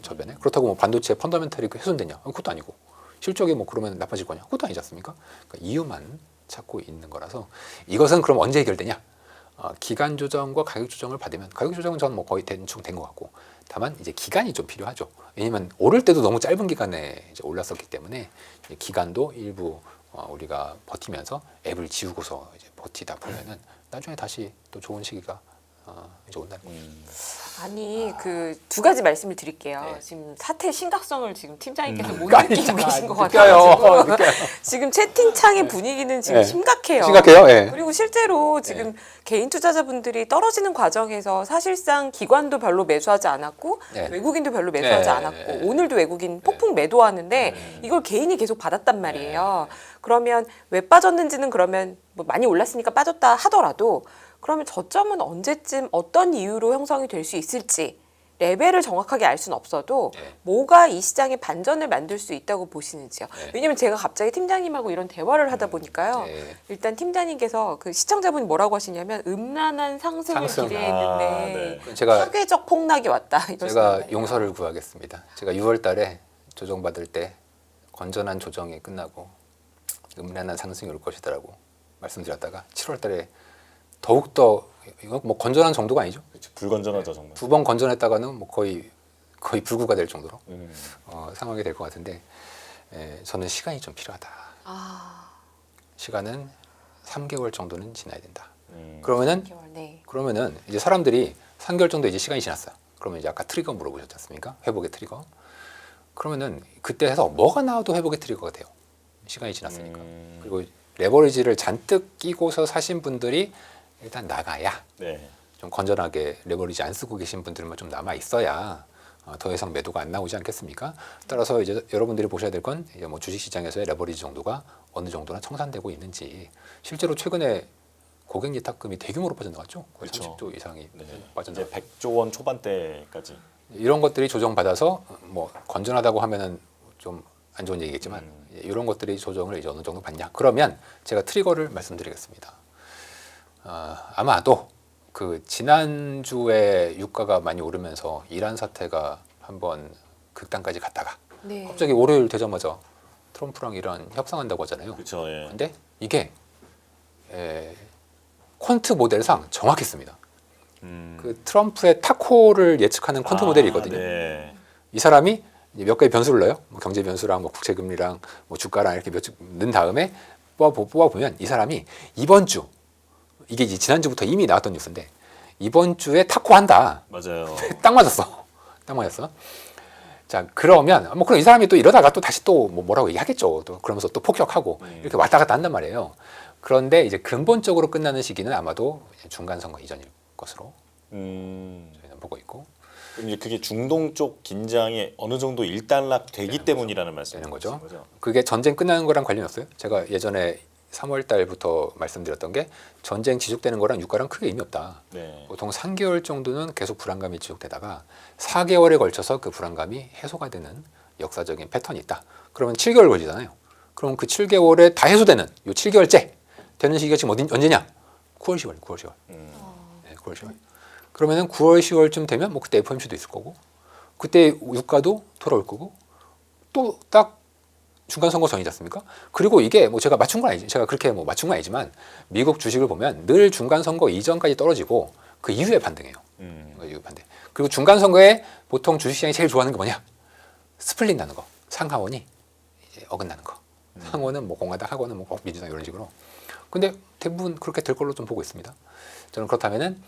저변에. 그렇다고 뭐 반도체 펀더멘털이 훼손되냐? 그것도 아니고 실적이 뭐 그러면 나빠질 거냐? 그것도 아니지 않습니까? 그러니까 이유만 찾고 있는 거라서 이것은 그럼 언제 해결되냐? 기간 조정과 가격 조정을 받으면 가격 조정은 저는 뭐 거의 대충 된 것 같고 다만 이제 기간이 좀 필요하죠. 왜냐면 오를 때도 너무 짧은 기간에 이제 올랐었기 때문에 이제 기간도 일부 우리가 버티면서 앱을 지우고서 이제 버티다 보면은 나중에 다시 또 좋은 시기가 좋은다는 거죠. 아니 그 두 가지 말씀을 드릴게요. 네. 지금 사태 심각성을 지금 팀장님께서 못 아니, 느끼고 계신 것 느껴요. 같아요. 느껴요. 지금 채팅창의 분위기는 지금 네. 심각해요. 심각해요. 예. 그리고 실제로 지금 개인 투자자분들이 떨어지는 과정에서 사실상 기관도 별로 매수하지 않았고 네. 외국인도 별로 매수하지 네. 않았고 오늘도 외국인 폭풍 매도하는데 이걸 개인이 계속 받았단 말이에요. 그러면 왜 빠졌는지는 그러면 뭐 많이 올랐으니까 빠졌다 하더라도 그러면 저점은 언제쯤 어떤 이유로 형성이 될 수 있을지 레벨을 정확하게 알 수는 없어도 네. 뭐가 이 시장의 반전을 만들 수 있다고 보시는지요. 네. 왜냐면 제가 갑자기 팀장님하고 이런 대화를 하다 보니까요. 네. 일단 팀장님께서 그 시청자분이 뭐라고 하시냐면 음란한 상승을 상승. 기대했는데 제가 파괴적 폭락이 왔다. 제가 이러시는 용서를 구하겠습니다. 제가 6월달에 조정받을 때 건전한 조정이 끝나고 음란한 상승이 올 것이다라고 말씀드렸다가 7월달에 더욱더 이거 뭐 건전한 정도가 아니죠. 그렇죠. 불건전하죠 정말. 2번 건전했다가는 뭐 거의 불구가 될 정도로 상황이 될 것 같은데 저는 시간이 좀 필요하다. 시간은 3개월 정도는 지나야 된다. 그러면은 3개월, 네. 그러면은 이제 사람들이 3개월 정도 이제 시간이 지났어요. 그러면 이제 아까 트리거 물어보셨지 않습니까? 회복의 트리거. 그러면은 그때 해서 뭐가 나와도 회복의 트리거가 돼요. 시간이 지났으니까. 그리고 레버리지를 잔뜩 끼고서 사신 분들이 일단 나가야 네. 좀 건전하게 레버리지 안 쓰고 계신 분들만 좀 남아 있어야 더 이상 매도가 안 나오지 않겠습니까? 따라서 이제 여러분들이 보셔야 될 건 뭐 주식시장에서의 레버리지 정도가 어느 정도나 청산되고 있는지. 실제로 최근에 고객 예탁금이 대규모로 빠져나갔죠. 거의 그렇죠. 30조 이상이 네. 빠져나갔죠. 이제 100조 원 초반대까지. 이런 것들이 조정받아서 뭐 건전하다고 하면은 좀 안 좋은 얘기겠지만 이런 것들이 조정을 이제 어느 정도 받냐? 그러면 제가 트리거를 말씀드리겠습니다. 아마도 그 지난주에 유가가 많이 오르면서 이란 사태가 한번 극단까지 갔다가 네. 갑자기 월요일 되자마자 트럼프랑 이란 협상한다고 하잖아요. 그렇죠. 예. 근데 이게 퀀트 모델상 정확했습니다. 그 트럼프의 타코를 예측하는 퀀트 모델이 있거든요. 네. 이 사람이 이제 몇 가지 변수를 넣어요. 뭐 경제 변수랑 뭐 국채 금리랑 뭐 주가랑 이렇게 몇 주 넣은 다음에 뽑아보면 이 사람이 이번 주 이게 이제 지난주부터 이미 나왔던 뉴스인데 이번 주에 타코 한다. 맞아요. 딱 맞았어. 딱 맞았어. 자, 그러면 뭐 그럼 이 사람이 또 이러다가 또 다시 또 뭐라고 얘기하겠죠. 또 그러면서 또 폭격하고 이렇게 왔다 갔다 한단 말이에요. 그런데 이제 근본적으로 끝나는 시기는 아마도 중간 선거 이전일 것으로 저희는 보고 있고. 그럼 이제 그게 중동 쪽 긴장이 어느 정도 일단락 되기 때문이라는 말씀인 거죠. 그게 전쟁 끝나는 거랑 관련이 없어요. 제가 예전에 3월 달부터 말씀드렸던 게 전쟁 지속되는 거랑 유가랑 크게 의미 없다. 네. 보통 3개월 정도는 계속 불안감이 지속되다가 4개월에 걸쳐서 그 불안감이 해소가 되는 역사적인 패턴이 있다. 그러면 7개월 걸리잖아요. 그럼 그 7개월에 다 해소되는 요 7개월째 되는 시기가 지금 언제냐? 9월, 10월, 9월, 10월. 네, 9월, 10월. 그러면은 9월, 10월쯤 되면 뭐 그때 FOMC도 있을 거고, 그때 유가도 돌아올 거고, 또 딱 중간 선거 전이지 않습니까? 그리고 이게 뭐 제가 맞춘 건 아니지, 제가 그렇게 뭐 맞춘 건 아니지만 미국 주식을 보면 늘 중간 선거 이전까지 떨어지고 그 이후에 반등해요. 그 이후 반등. 그리고 중간 선거에 보통 주식시장이 제일 좋아하는 게 뭐냐? 스플릿 나는 거, 상하원이 이제 어긋나는 거. 상원은 뭐 공화당, 하원은 뭐 민주당 이런 식으로. 근데 대부분 그렇게 될 걸로 좀 보고 있습니다. 저는 그렇다면은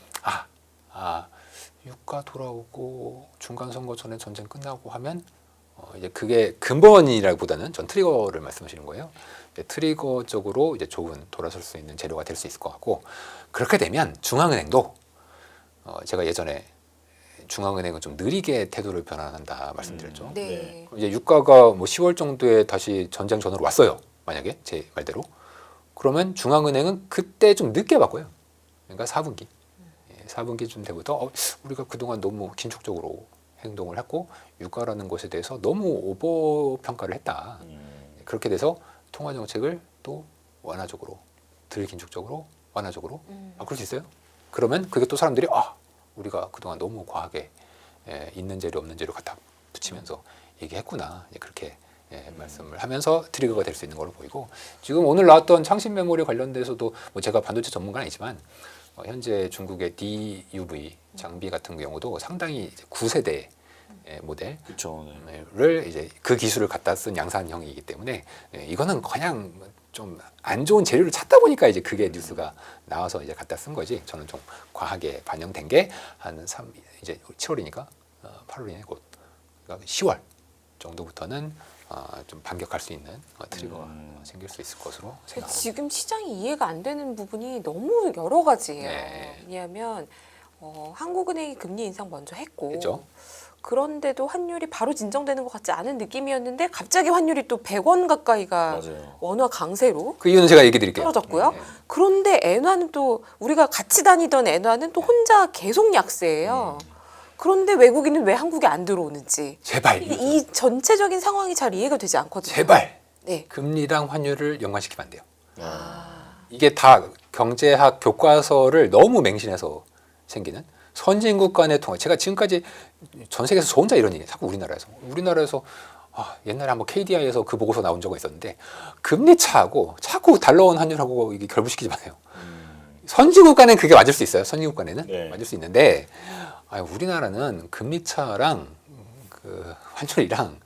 유가 돌아오고 중간 선거 전에 전쟁 끝나고 하면 이제 그게 근본이라기보다는 전 트리거를 말씀하시는 거예요. 이제 트리거적으로 이제 좋은 돌아설 수 있는 재료가 될 수 있을 것 같고, 그렇게 되면 중앙은행도 제가 예전에 중앙은행은 좀 느리게 태도를 변환한다 말씀드렸죠. 네. 이제 유가가 뭐 10월 정도에 다시 전쟁 전으로 왔어요. 만약에 제 말대로. 그러면 중앙은행은 그때 좀 늦게 바꿔요. 그러니까 4분기. 4분기쯤 되부터 우리가 그동안 너무 긴축적으로 행동을 했고 유가라는 것에 대해서 너무 오버 평가를 했다. 그렇게 돼서 통화 정책을 또 완화적으로, 덜 긴축적으로 완화적으로 바꿀 수 있어요. 그러면 그게 또 사람들이 우리가 그동안 너무 과하게 있는 재료 없는 재료 갖다 붙이면서 얘기했구나. 그렇게 말씀을 하면서 트리거가 될 수 있는 걸로 보이고, 지금 오늘 나왔던 창신 메모리 관련돼서도 뭐 제가 반도체 전문가는 아니지만 현재 중국의 DUV 장비 같은 경우도 상당히 이제 9세대 모델을 그렇죠. 이제 그 기술을 갖다 쓴 양산형이기 때문에 이거는 그냥 좀 안 좋은 재료를 찾다 보니까 이제 그게 뉴스가 나와서 이제 갖다 쓴 거지. 저는 좀 과하게 반영된 게 한 이제 7월이니까 8월이네 곧 그러니까 10월 정도부터는 좀 반격할 수 있는 트리거가 생길 수 있을 것으로 생각합니다. 지금 시장이 이해가 안 되는 부분이 너무 여러 가지예요. 네. 왜냐하면 한국은행이 금리 인상 먼저 했고 그죠? 그런데도 환율이 바로 진정되는 것 같지 않은 느낌이었는데 갑자기 환율이 또 100원 가까이가 맞아요. 원화 강세로 그 이유는 제가 얘기 드릴게요. 떨어졌고요. 네. 그런데 엔화는 또 우리가 같이 다니던 엔화는 또 혼자 계속 약세예요. 그런데 외국인은 왜 한국에 안 들어오는지 제발 이 전체적인 상황이 잘 이해가 되지 않거든요. 제발 네. 금리랑 환율을 연관시키면 안 돼요. 아. 이게 다 경제학 교과서를 너무 맹신해서 생기는 선진국 간의 통화. 제가 지금까지 전 세계에서 저 혼자 이런 얘기 자꾸 우리나라에서 옛날에 한번 KDI에서 그 보고서 나온 적은 있었는데 금리 차하고 자꾸 달러원 환율하고 이게 결부시키지 마세요. 선진국 간에는 그게 맞을 수 있어요. 선진국 간에는 네. 맞을 수 있는데 우리나라는 금리 차랑 그 환율이랑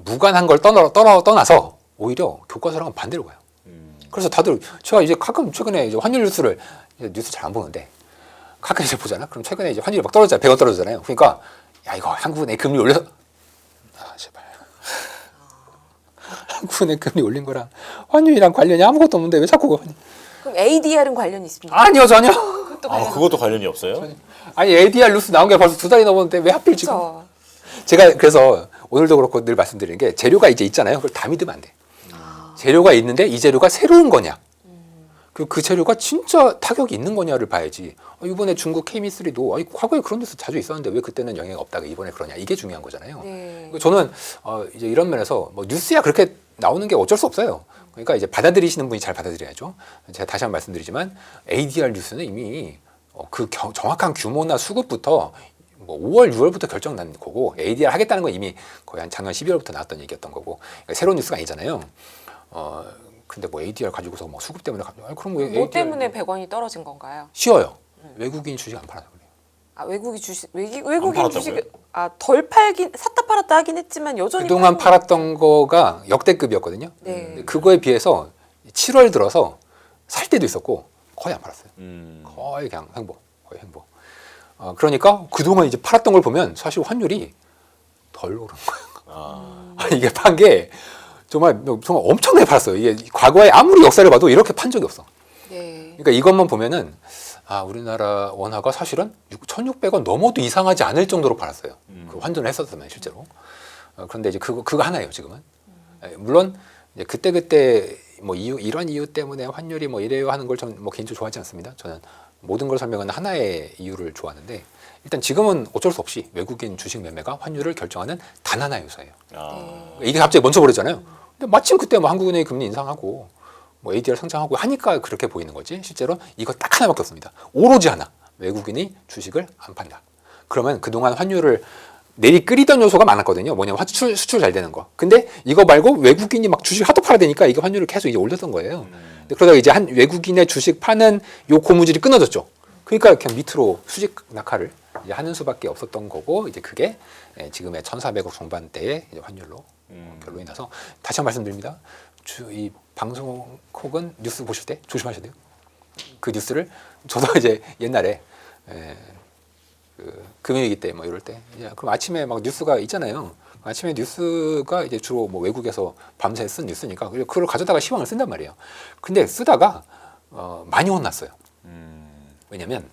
무관한 걸 떠나서 오히려 교과서랑 반대로 가요. 그래서 다들 제가 이제 가끔 최근에 이제 환율 뉴스를 뉴스 잘 안 보는데 가끔 이제 보잖아. 그럼 최근에 이제 환율이 막 떨어지잖아요. 100원 떨어지잖아요. 그러니까 야 이거 한국은행 금리 올려서 제발 한국은행 금리 올린 거랑 환율이랑 관련이 아무것도 없는데 왜 자꾸 그럼 ADR은 관련이 있습니까? 아니요 전혀. 그것도 관련. 그것도 관련이 없어요? 아니 ADR 뉴스 나온 게 벌써 2달이 넘었는데 왜 하필 지금? 그렇죠. 제가 그래서 오늘도 그렇고 늘 말씀드리는 게 재료가 이제 있잖아요. 그걸 다 믿으면 안 돼. 재료가 있는데 이 재료가 새로운 거냐? 그리고 그 재료가 진짜 타격이 있는 거냐를 봐야지. 이번에 중국 K-미쓰리도 과거에 그런 데서 자주 있었는데 왜 그때는 영향이 없다가 이번에 그러냐? 이게 중요한 거잖아요. 네. 저는 이제 이런 면에서 뭐 뉴스야 그렇게 나오는 게 어쩔 수 없어요. 그러니까 이제 받아들이시는 분이 잘 받아들여야죠. 제가 다시 한번 말씀드리지만 ADR 뉴스는 이미 그 정확한 규모나 수급부터 뭐 5월, 6월부터 결정난 거고 ADR 하겠다는 건 이미 거의 한 작년 12월부터 나왔던 얘기였던 거고 그러니까 새로운 뉴스가 아니잖아요. 근데 뭐 ADR 가지고서 뭐 수급 때문에 그럼 왜 뭐 ADR 때문에 100원이 떨어진 건가요? 쉬워요. 외국인 주식 안 팔아서 그래요. 외국이 주식 안 외국인 팔았다고요? 주식 덜 팔긴 샀다 팔았다 하긴 했지만 여전히 그동안 팔고- 팔았던 거가 역대급이었거든요. 네. 근데 그거에 비해서 7월 들어서 살 때도 있었고 거의 안 팔았어요. 거의 그냥 거의 횡보. 그러니까 그동안 이제 팔았던 걸 보면 사실 환율이 덜 오른 거예요. 이게 판 게 정말 엄청나게 팔았어요. 이게 과거에 아무리 역사를 봐도 이렇게 판 적이 없어. 네. 그러니까 이것만 보면은 우리나라 원화가 사실은 1,600원 넘어도 이상하지 않을 정도로 팔았어요. 그 환전을 했었으면 실제로. 그런데 이제 그거 하나예요 지금은. 물론 이제 그때 뭐 이런 이유 때문에 환율이 뭐 이래요 하는 걸 저는 뭐 개인적으로 좋아하지 않습니다. 저는 모든 걸 설명하는 하나의 이유를 좋아하는데 일단 지금은 어쩔 수 없이 외국인 주식 매매가 환율을 결정하는 단 하나의 요소예요. 이게 갑자기 멈춰버렸잖아요. 근데 마침 그때 뭐 한국은행이 금리 인상하고 뭐 ADR 상장하고 하니까 그렇게 보이는 거지. 실제로 이거 딱 하나밖에 없습니다. 오로지 하나. 외국인이 주식을 안 판다. 그러면 그동안 환율을 내리끓이던 요소가 많았거든요. 뭐냐면 수출 잘 되는 거. 근데 이거 말고 외국인이 막 주식 하도 팔아야 되니까 이게 환율을 계속 이제 올렸던 거예요. 근데 그러다가 이제 한 외국인의 주식 파는 요 고무줄이 끊어졌죠. 그러니까 그냥 밑으로 수직 낙하를 이제 하는 수밖에 없었던 거고 이제 그게 지금의 1,400억 중반대의 이제 환율로 결론이 나서 다시 한 번 말씀드립니다. 이 방송 혹은 뉴스 보실 때 조심하셔야 돼요. 그 뉴스를 저도 이제 옛날에 그 금요일기 때 뭐 이럴 때 그럼 아침에 막 뉴스가 있잖아요. 아침에 뉴스가 이제 주로 뭐 외국에서 밤새 쓴 뉴스니까 그걸 가져다가 시황을 쓴단 말이에요. 근데 쓰다가 많이 혼났어요. 왜냐면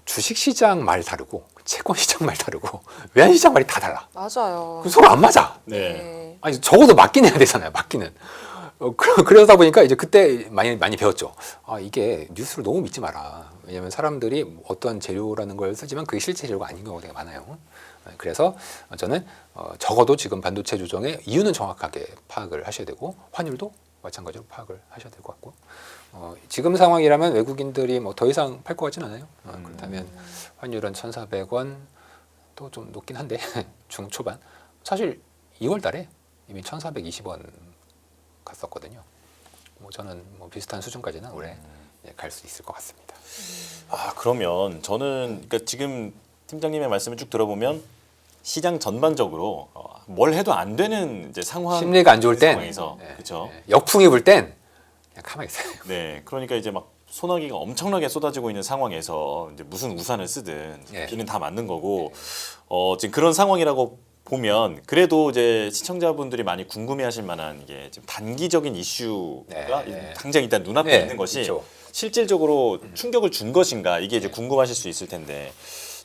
주식시장 말 다르고 채권시장 말 다르고 외환시장 말이 다 달라. 맞아요. 그 서로 안 맞아. 네. 아니 적어도 맞긴 해야 되잖아요. 맞기는. 그러다 보니까 이제 그때 많이 배웠죠. 이게 뉴스를 너무 믿지 마라. 왜냐하면 사람들이 어떤 재료라는 걸 쓰지만 그게 실제 재료가 아닌 경우가 되게 많아요. 그래서 저는 적어도 지금 반도체 조정의 이유는 정확하게 파악을 하셔야 되고 환율도 마찬가지로 파악을 하셔야 될 것 같고 지금 상황이라면 외국인들이 뭐 더 이상 팔 것 같진 않아요. 그렇다면 환율은 1,400원 또 좀 높긴 한데 중초반 사실 2월 달에 이미 1,420원 갔었거든요. 뭐 저는 뭐 비슷한 수준까지는 올해 갈 수 있을 것 같습니다. 그러면 저는 그러니까 지금 팀장님의 말씀을 쭉 들어보면 시장 전반적으로 뭘 해도 안 되는 이제 상황 심리가 안 좋을 땐 상황에서 그렇죠. 역풍이 불 땐 그냥 가만히 있어요. 네, 그러니까 이제 막 소나기가 엄청나게 쏟아지고 있는 상황에서 이제 무슨 우산을 쓰든 예. 비는 다 맞는 거고 지금 그런 상황이라고 보면 그래도 이제 시청자분들이 많이 궁금해하실 만한 이게 지금 단기적인 이슈가 네. 당장 일단 눈앞에 네, 있는 것이 있죠. 실질적으로 충격을 준 것인가 이게 이제 궁금하실 수 있을 텐데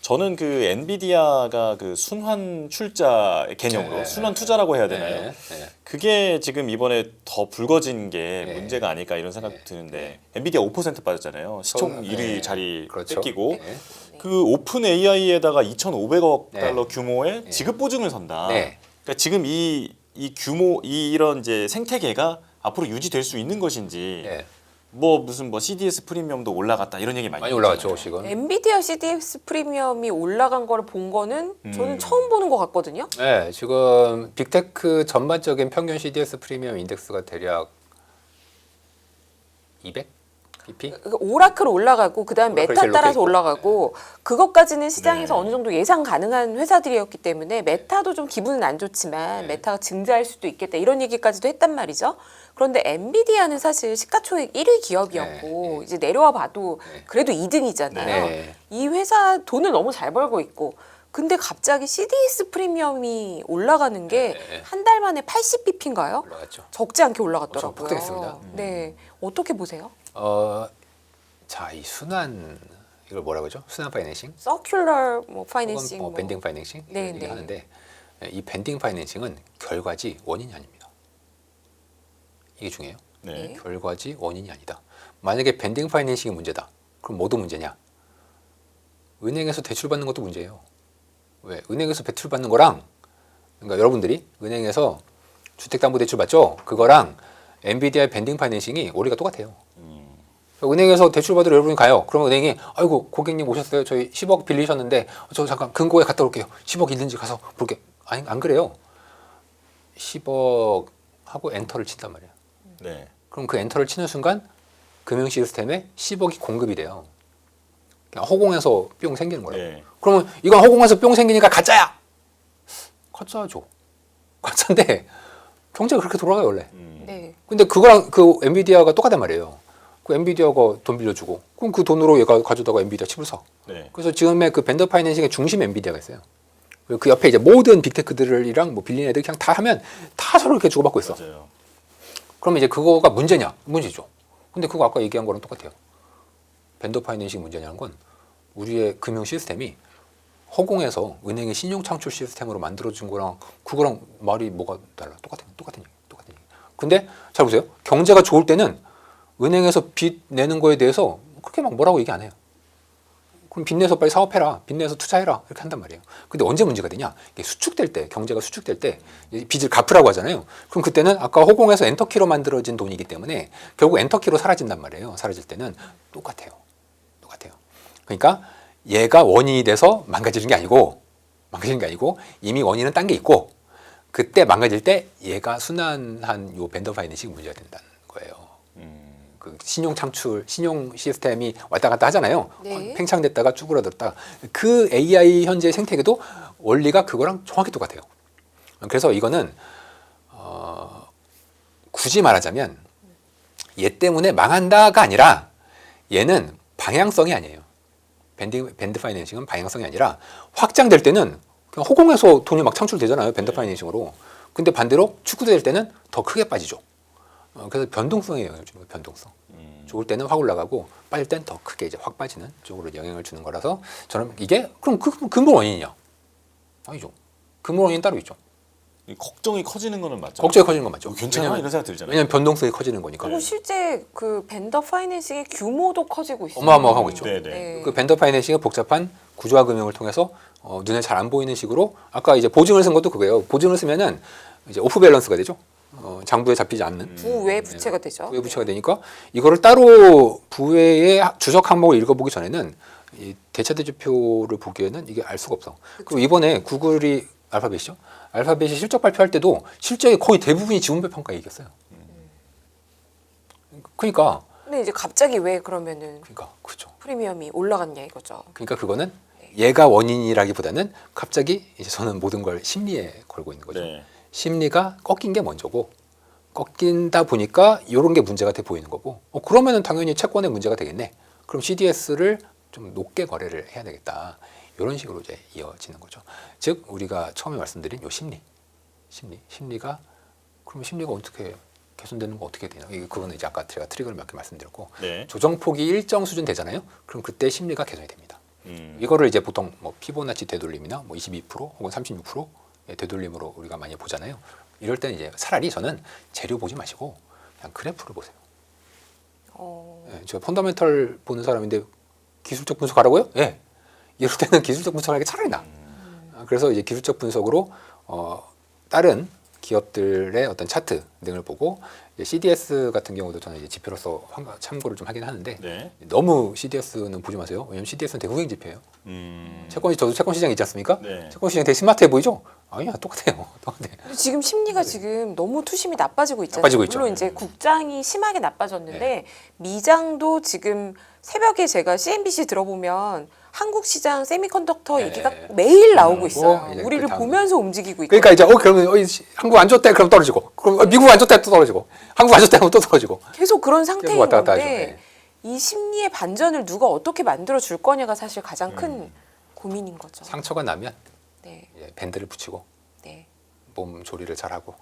저는 그 엔비디아가 그 순환 출자 개념으로 네. 순환 투자라고 해야 되나요? 네, 네. 그게 지금 이번에 더 불거진 게 네. 문제가 아닐까 이런 생각 드는데 엔비디아 5% 빠졌잖아요. 시총 1위 네. 자리 그렇죠. 뺏기고 네. 그 오픈 AI에다가 2,500억 네. 달러 규모의 네. 지급 보증을 선다. 네. 그러니까 지금 이 규모 이런 이제 생태계가 앞으로 유지될 수 있는 것인지 네. 뭐 무슨 뭐 CDS 프리미엄도 올라갔다 이런 얘기 많이 많이 올라갔죠, 있잖아요. 지금. 엔비디아 CDS 프리미엄이 올라간 거를 본 거는 저는 처음 보는 것 같거든요. 네, 지금 빅테크 전반적인 평균 CDS 프리미엄 인덱스가 대략 200 BP? 오라클 올라가고 그다음 오라클 메타 제일 따라서 높게 있고. 올라가고 그것까지는 시장에서 네. 어느 정도 예상 가능한 회사들이었기 때문에 메타도 좀 기분은 안 좋지만 메타가 증자할 수도 있겠다 이런 얘기까지도 했단 말이죠. 그런데 엔비디아는 사실 시가총액 1위 기업이었고 이제 내려와 봐도 그래도 2등이잖아요. 네. 이 회사 돈을 너무 잘 벌고 있고 근데 갑자기 CDS 프리미엄이 올라가는 게 한 달 만에 80bp인가요? 올라갔죠. 적지 않게 올라갔더라고요. 폭등했습니다. 네, 어떻게 보세요? 자, 이 순환 이걸 뭐라고 하죠? 순환 파이낸싱? 서큘러 뭐 혹은 파이낸싱 뭐 밴딩 파이낸싱 네, 이런 얘기 네. 하는데 이 밴딩 파이낸싱은 결과지 원인이 아닙니다. 이게 중요해요. 네. 결과지 원인이 아니다. 만약에 밴딩 파이낸싱이 문제다. 그럼 뭐도 문제냐? 은행에서 대출 받는 것도 문제예요. 왜? 은행에서 대출 받는 거랑 그러니까 여러분들이 은행에서 주택담보대출 받죠? 그거랑 엔비디아의 밴딩 파이낸싱이 원리가 똑같아요. 그러니까 은행에서 대출 받으러 여러분이 가요. 그러면 은행이 아이고 고객님 오셨어요. 저희 10억 빌리셨는데 저 잠깐 금고에 갔다 올게요. 10억 있는지 가서 볼게요. 아니 안 그래요. 10억 하고 엔터를 친단 말이에요. 네. 그럼 그 엔터를 치는 순간 금융 시스템에 10억이 공급이 돼요. 그냥 허공에서 뿅 생기는 거예요. 네. 그러면 이건 허공에서 뿅 생기니까 가짜야. 가짜죠. 가짜인데 경제가 그렇게 돌아가요 원래. 네. 근데 그거랑 그 엔비디아가 똑같단 말이에요. 그 엔비디아가 돈 빌려주고 그럼 그 돈으로 얘가 가져다가 엔비디아 칩을 사. 네. 그래서 지금의 그 벤더 파이낸싱의 중심 엔비디아가 있어요. 그리고 그 옆에 이제 모든 빅테크들이랑 뭐 빌린 애들 그냥 다 하면 다 서로 이렇게 주고받고 있어. 맞아요. 그러면 이제 그거가 문제냐? 문제죠. 근데 그거 아까 얘기한 거랑 똑같아요. 벤더 파이낸싱 문제냐는 건 우리의 금융 시스템이 허공에서 은행의 신용 창출 시스템으로 만들어진 거랑 그거랑 말이 뭐가 달라? 똑같은 얘기. 근데 잘 보세요. 경제가 좋을 때는 은행에서 빚 내는 거에 대해서 그렇게 막 뭐라고 얘기 안 해요. 그럼 빚 내서 빨리 사업해라. 빚 내서 투자해라. 이렇게 한단 말이에요. 근데 언제 문제가 되냐? 이게 수축될 때, 경제가 수축될 때 빚을 갚으라고 하잖아요. 그럼 그때는 아까 허공에서 엔터키로 만들어진 돈이기 때문에 결국 엔터키로 사라진단 말이에요. 사라질 때는 똑같아요. 그러니까 얘가 원인이 돼서 망가지는 게 아니고 이미 원인은 딴 게 있고 그때 망가질 때 얘가 순환한 요 벤더 파이낸싱 문제가 된다는 거예요. 그 신용 창출, 신용 시스템이 왔다 갔다 하잖아요. 네. 팽창됐다가 쭈그러들었다가 그 AI 현재 생태계도 원리가 그거랑 정확히 똑같아요. 그래서 이거는 굳이 말하자면 얘 때문에 망한다가 아니라 얘는 방향성이 아니에요. 밴드 파이낸싱은 방향성이 아니라 확장될 때는 그냥 허공에서 돈이 막 창출되잖아요. 밴드 파이낸싱으로. 근데 반대로 축소될 때는 더 크게 빠지죠. 그래서 변동성이에요. 요즘 변동성. 좋을 때는 확 올라가고 빠질 땐 더 크게 이제 확 빠지는 쪽으로 영향을 주는 거라서 저는 이게 그럼 그 근본 원인이냐? 아니죠. 근본 원인 따로 있죠. 이 걱정이 커지는 거는 맞죠. 걱정이 커지는 건 맞죠. 괜찮아 이런 생각 들잖아요. 왜냐면 변동성이 커지는 거니까. 그리고 실제 그 벤더 파이낸싱의 규모도 커지고 있어요. 어마어마하고 있죠. 네. 그 벤더 파이낸싱의 복잡한 구조화 금융을 통해서 눈에 잘 안 보이는 식으로 아까 이제 보증을 쓴 것도 그거예요. 보증을 쓰면은 이제 오프 밸런스가 되죠. 장부에 잡히지 않는 부외 부채가 되죠. 부외 부채가 되니까 이거를 따로 부외의 주석 항목을 읽어보기 전에는 이 대차대조표를 보기에는 이게 알 수가 없어. 그리고 이번에 구글이 알파벳이죠. 알파벳이 실적 발표할 때도 실적의 거의 대부분이 지분별 평가에 이겼어요. 그러니까 근데 이제 갑자기 왜 그러면은 그렇죠. 프리미엄이 올라갔냐 이거죠. 그러니까 그거는 얘가 원인이라기보다는 갑자기 이제 저는 모든 걸 심리에 걸고 있는 거죠. 네. 심리가 꺾인 게 먼저고 꺾인다 보니까 이런 게 문제가 돼 보이는 거고 그러면은 당연히 채권에 문제가 되겠네. 그럼 CDS를 좀 높게 거래를 해야 되겠다. 이런 식으로 이제 이어지는 거죠. 즉 우리가 처음에 말씀드린 요 심리가 그러면 심리가 어떻게 개선되는 거 어떻게 되나? 그거는 이제 아까 제가 트리거를 몇 개 말씀드렸고 네. 조정폭이 일정 수준 되잖아요. 그럼 그때 심리가 개선이 됩니다. 이거를 이제 보통 뭐 피보나치 되돌림이나 뭐 22% 혹은 36%의 되돌림으로 우리가 많이 보잖아요. 이럴 때는 이제 차라리 저는 재료 보지 마시고 그냥 그래프를 보세요. 예, 제가 펀더멘털 보는 사람인데 기술적 분석하라고요? 예. 이럴 때는 기술적 분석하는 게 차라리 나. 그래서 이제 기술적 분석으로 다른 기업들의 어떤 차트 등을 보고 이제 CDS 같은 경우도 저는 이제 지표로서 참고를 좀 하긴 하는데 네. 너무 CDS는 보지 마세요. 왜냐면 CDS는 대후행 지표예요. 저도 채권 시장에 있지 않습니까? 네. 채권 시장 되게 스마트해 보이죠? 아니야, 똑같아요. 똑같아요. 지금 심리가 지금 너무 투심이 나빠지고 있잖아요. 나빠지고 있죠. 물론 이제 국장이 심하게 나빠졌는데 미장도 지금 새벽에 제가 CNBC 들어보면 한국 시장 세미컨덕터 네. 얘기가 매일 나오고 이제 있어요. 그 우리를 다음. 보면서 움직이고 있고. 그러니까 이제 그러면 한국 안 좋대 그럼 떨어지고, 그럼 미국 안 좋대 또 떨어지고, 한국 안 좋대 하면 또 떨어지고. 계속 그런 상태인 왔다 갔다 건데 하죠. 네. 이 심리의 반전을 누가 어떻게 만들어 줄 거냐가 사실 가장 큰 고민인 거죠. 상처가 나면 네, 이제 밴드를 붙이고 네. 몸 조리를 잘하고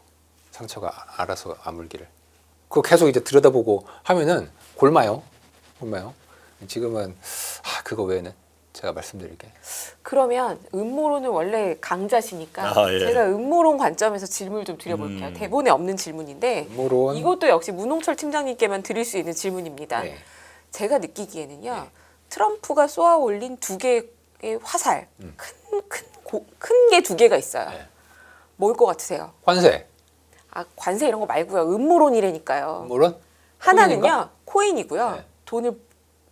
상처가 알아서 아물기를. 그거 계속 이제 들여다보고 하면은 골마요. 지금은 그거 외에는 제가 말씀드릴 게 그러면 음모론은 원래 강자시니까 예. 제가 음모론 관점에서 질문을 좀 드려볼게요. 대본에 없는 질문인데 음모론. 이것도 역시 문홍철 팀장님께만 드릴 수 있는 질문입니다. 네. 제가 느끼기에는요. 트럼프가 쏘아 올린 두 개의 화살 큰 게 두 개가 있어요. 네. 뭘 것 같으세요? 관세, 관세 이런 거 말고요. 음모론이라니까요. 음모론. 하나는요. 코인인가? 코인이고요. 네. 돈을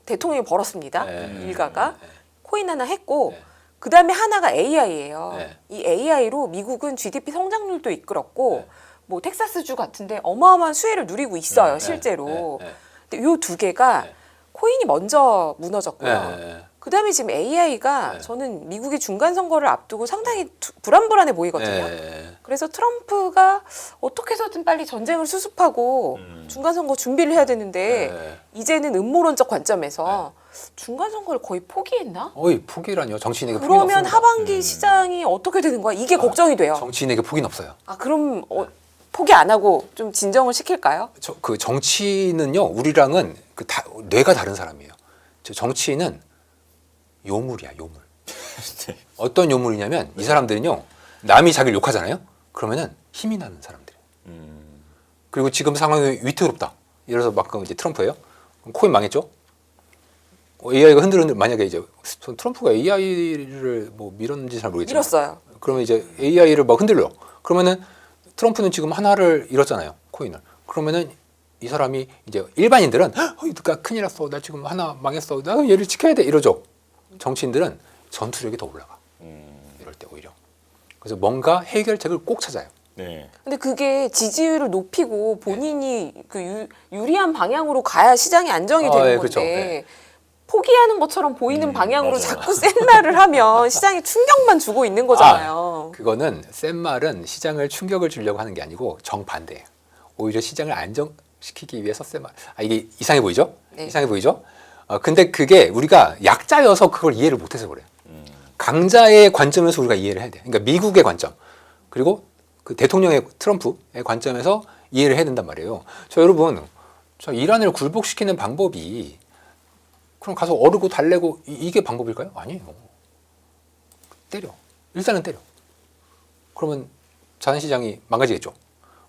대통령이 벌었습니다. 네. 일가가 네. 코인 하나 했고 네. 그다음에 하나가 AI예요. 네. 이 AI로 미국은 GDP 성장률도 이끌었고 네. 뭐 텍사스주 같은데 어마어마한 수혜를 누리고 있어요. 네. 실제로. 네. 근데 요 두 개가 네. 코인이 먼저 무너졌고요. 네. 그다음에 지금 AI가 네. 저는 미국의 중간 선거를 앞두고 상당히 불안불안해 보이거든요. 네. 그래서 트럼프가 어떻게 해서든 빨리 전쟁을 수습하고 중간 선거 준비를 해야 되는데 네. 이제는 음모론적 관점에서 중간 선거를 거의 포기했나? 어이 포기라뇨. 정치인에게 포기는 그러면 없습니다. 하반기 시장이 어떻게 되는 거야? 이게 걱정이 돼요. 정치인에게 포기는 없어요. 그럼 포기 안 하고 좀 진정을 시킬까요? 그 정치인은요 우리랑은 뇌가 다른 사람이에요. 정치인은 요물이야, 요물. 네. 어떤 요물이냐면 이 사람들은요 남이 자기를 욕하잖아요. 그러면은 힘이 나는 사람들이에요. 그리고 지금 상황이 위태롭다. 예를 들어서 막 이제 트럼프예요. 그럼 코인 망했죠. AI가 흔들흔들 만약에 이제 트럼프가 AI를 뭐 밀었는지 잘 모르겠지만 잃었어요. 그러면 이제 AI를 막 흔들려. 그러면은 트럼프는 지금 하나를 잃었잖아요, 코인을. 그러면은 이 사람이 이제 일반인들은 나 큰일 났어, 나 지금 하나 망했어, 나 얘를 지켜야 돼 이러죠. 정치인들은 전투력이 더 올라가. 이럴 때 오히려. 그래서 뭔가 해결책을 꼭 찾아요. 네. 근데 그게 지지율을 높이고 본인이 그 유리한 방향으로 가야 시장이 안정이 되는 건데 그렇죠. 네. 포기하는 것처럼 보이는 방향으로 맞아요. 자꾸 센 말을 하면 시장에 충격만 주고 있는 거잖아요. 그거는 센 말은 시장을 충격을 주려고 하는 게 아니고 정반대예요. 오히려 시장을 안정시키기 위해서 센 말. 이게 이상해 보이죠? 네. 이상해 보이죠? 근데 그게 우리가 약자여서 그걸 이해를 못해서 그래요. 강자의 관점에서 우리가 이해를 해야 돼. 그러니까 미국의 관점 그리고 그 대통령의 트럼프의 관점에서 이해를 해야 된단 말이에요. 여러분, 이란을 굴복시키는 방법이 그럼 가서 어르고 달래고 이게 방법일까요? 아니에요. 때려. 일단은 때려. 그러면 자산시장이 망가지겠죠.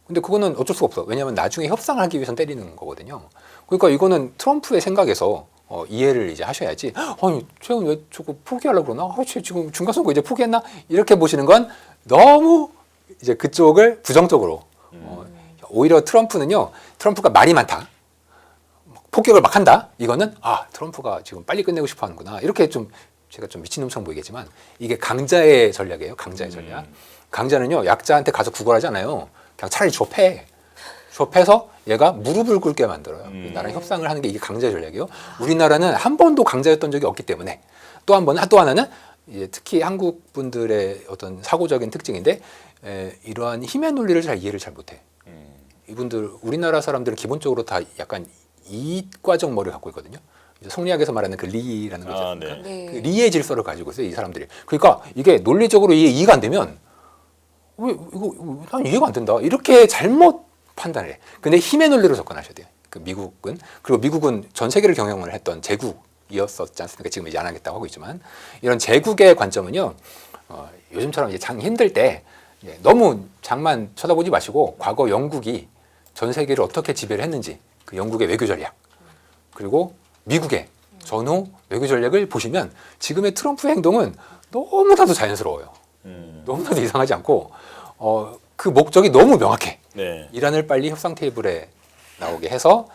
근데 그거는 어쩔 수가 없어. 왜냐하면 나중에 협상을 하기 위해서 때리는 거거든요. 그러니까 이거는 트럼프의 생각에서 이해를 이제 하셔야지. 아니, 쟤는 왜 저거 포기하려고 그러나? 쟤 지금 중간선거 이제 포기했나? 이렇게 보시는 건 너무 이제 그쪽을 부정적으로. 오히려 트럼프가 말이 많다. 폭격을 막 한다. 이거는 트럼프가 지금 빨리 끝내고 싶어 하는구나. 이렇게 좀 제가 좀 미친놈처럼 보이겠지만 이게 강자의 전략이에요. 강자의 전략. 강자는요 약자한테 가서 구걸하지 않아요. 그냥 차라리 좁혀서 얘가 무릎을 꿇게 만들어요. 나랑 협상을 하는 게 이게 강자의 전략이에요. 우리나라는 한 번도 강자였던 적이 없기 때문에 또 하나는 이제 특히 한국 분들의 어떤 사고적인 특징인데 이러한 힘의 논리를 잘 이해를 잘 못해. 이분들 우리나라 사람들은 기본적으로 다 약간 이과적 머리를 갖고 있거든요. 이제 성리학에서 말하는 그 리라는 거죠. 아, 네. 네. 그 리의 질서를 가지고 있어요, 이 사람들이. 그러니까 이게 논리적으로 이해가 안 되면 왜 이거 난 이해가 안 된다. 이렇게 잘못 판단해. 근데 힘의 논리로 접근하셔야 돼요. 그 미국은 그리고 미국은 전 세계를 경영을 했던 제국이었었지 않습니까? 지금 이제 안 하겠다고 하고 있지만 이런 제국의 관점은요. 요즘처럼 이제 장 힘들 때 너무 장만 쳐다보지 마시고 과거 영국이 전 세계를 어떻게 지배를 했는지 그 영국의 외교 전략 그리고 미국의 전후 외교 전략을 보시면 지금의 트럼프의 행동은 너무나도 자연스러워요. 너무나도 이상하지 않고 그 목적이 너무 명확해. 네. 이란을 빨리 협상 테이블에 나오게 해서